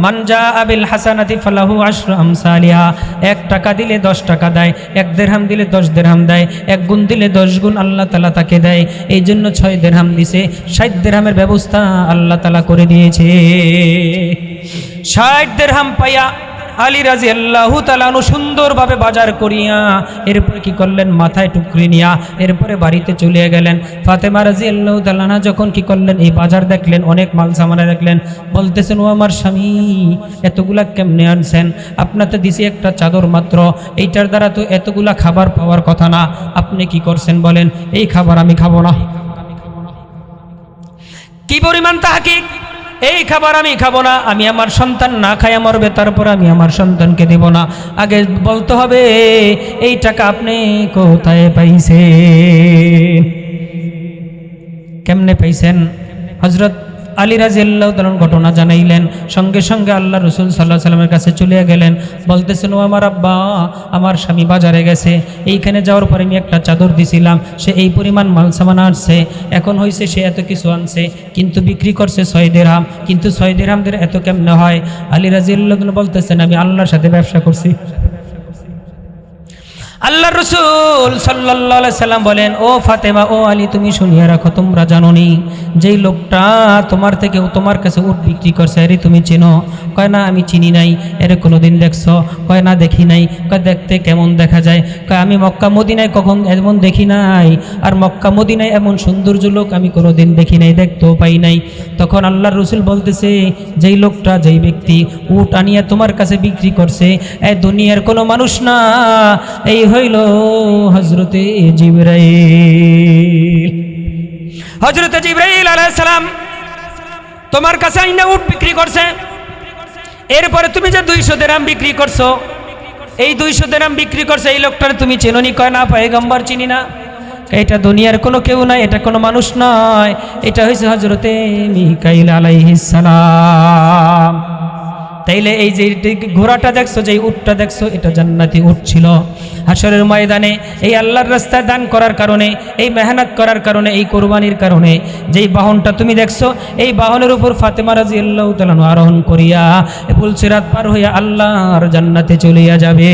মান জাআ বিল হাসানাতি ফালাহু আশরু আমসালিহা, 1 টাকা দিলে 10 টাকা দেয়, 1 দিরহাম দিলে 10 দিরহাম দেয়, 1 গুণ দিলে 10 গুণ আল্লাহ তাআলা তাকে দেয়। এই জন্য 6 দিরহাম দিছে, 60 দিরহামের ব্যবস্থা আল্লাহ তাআলা করে দিয়েছে। 60 দিরহাম পাইয়া আলী রাদিয়াল্লাহু তাআলা সুন্দরভাবে বাজার করিয়া এরপরে কি করলেন, মাথায় টুকরি নিয়া এরপরে বাড়িতে চলে গেলেন। ফাতেমা রাদিয়াল্লাহু তাআলা যখন কি করলেন, এই বাজার দেখলেন, অনেক মাল সামানা দেখলেন, বলতেছেন, ও আমার স্বামী, এতগুলা কেমনে আনছেন? আপনার তো দিছি একটা চাদর মাত্র, এইটার দ্বারা তো এতগুলা খাবার পাওয়ার কথা না, আপনি কি করছেন বলেন? এই খাবার আমি খাবো না। কি পরিমাণ তাহকিক! এই খাবার আমি খাবো না, আমি আমার সন্তান না খায়া মরবে, তারপর আমি আমার সন্তানকে দেব না। আগে বলতে হবে এই টাকা আপনি কোথায় পাইছেন, কেমনে পাইছেন? হযরত আলী রাদিয়াল্লাহু তাআলা ঘটনা জানাইলেন, সঙ্গে সঙ্গে আল্লাহ রাসূল সাল্লাল্লাহু আলাইহি ওয়াসাল্লামের কাছে চলে গেলেন, বলতেছেন, ও আমার আব্বা, আমার স্বামী বাজারে গেছে, এইখানে যাওয়ার পরে আমি একটা চাদর দিছিলাম, সে এই পরিমাণ মাল সামান আনছে, এখন হয়েছে সে এত কিছু আনছে, কিন্তু বিক্রি করছে 6 দিরহাম, কিন্তু 6 দিরহাম দিয়ে এত কেমনে হয়? আলী রাদিয়াল্লাহু তাআলা বলতেছেন, আমি আল্লাহর সাথে ব্যবসা করছি। আল্লাহ রাসূল সাল্লাল্লাহু আলাইহি সাল্লাম বলেন, ও ফাতেমা, ও আলী, তুমি শুনিয়ে রাখো, তোমরা জানো নি যেই লোকটা তোমার কাছে উট বিক্রি করছে, আরে তুমি চেনো? কয় না, আমি চিনি নাই। এর কোনোদিন দেখছো? কয় না, দেখি নাই। কয় দেখতে কেমন দেখা যায়? কয় আমি মক্কা মদিনায় কখন এমন দেখি নাই, আর মক্কা মদিনায় এমন সৌন্দর্য লোক আমি কোনোদিন দেখি নাই, দেখতেও পাই নাই। তখন আল্লাহর রাসূল বলতেছে, যেই লোকটা, যেই ব্যক্তি উট আনিয়া তোমার কাছে বিক্রি করছে, এই দুনিয়ার কোনো মানুষ না, এই হইল হযরতে জিবরাইল। হযরতে জিবরাইল আলাইহিস সালাম তোমার কাছে আইনা উট বিক্রি করছে। এরপরে তুমি যে 200 দিরহাম বিক্রি করছো, এই 200 দিরহাম বিক্রি করছে এই লোকটার তুমি চেনো নি? কয় না, পয়গম্বর চিনি না। এটা দুনিয়ার কোনো কেউ নয়, এটা কোনো মানুষ নয়, এটা হইছে হযরতে মিকাইল আলাইহিস সালাম। তাইলে এই যে ঘোড়াটা দেখছো, যে উটটা দেখছো, এটা জান্নাতি উট ছিল। হাশরের ময়দানে এই আল্লাহর রাস্তায় দান করার কারণে, এই মেহনত করার কারণে, এই কোরবানির কারণে যেই বাহনটা তুমি দেখছো, এই বাহনের উপর ফাতেমা রাদিয়াল্লাহু তাআলা আরোহণ করিয়া পুলসিরাত পার হইয়া আল্লাহর জান্নাতে চলিয়া যাবে।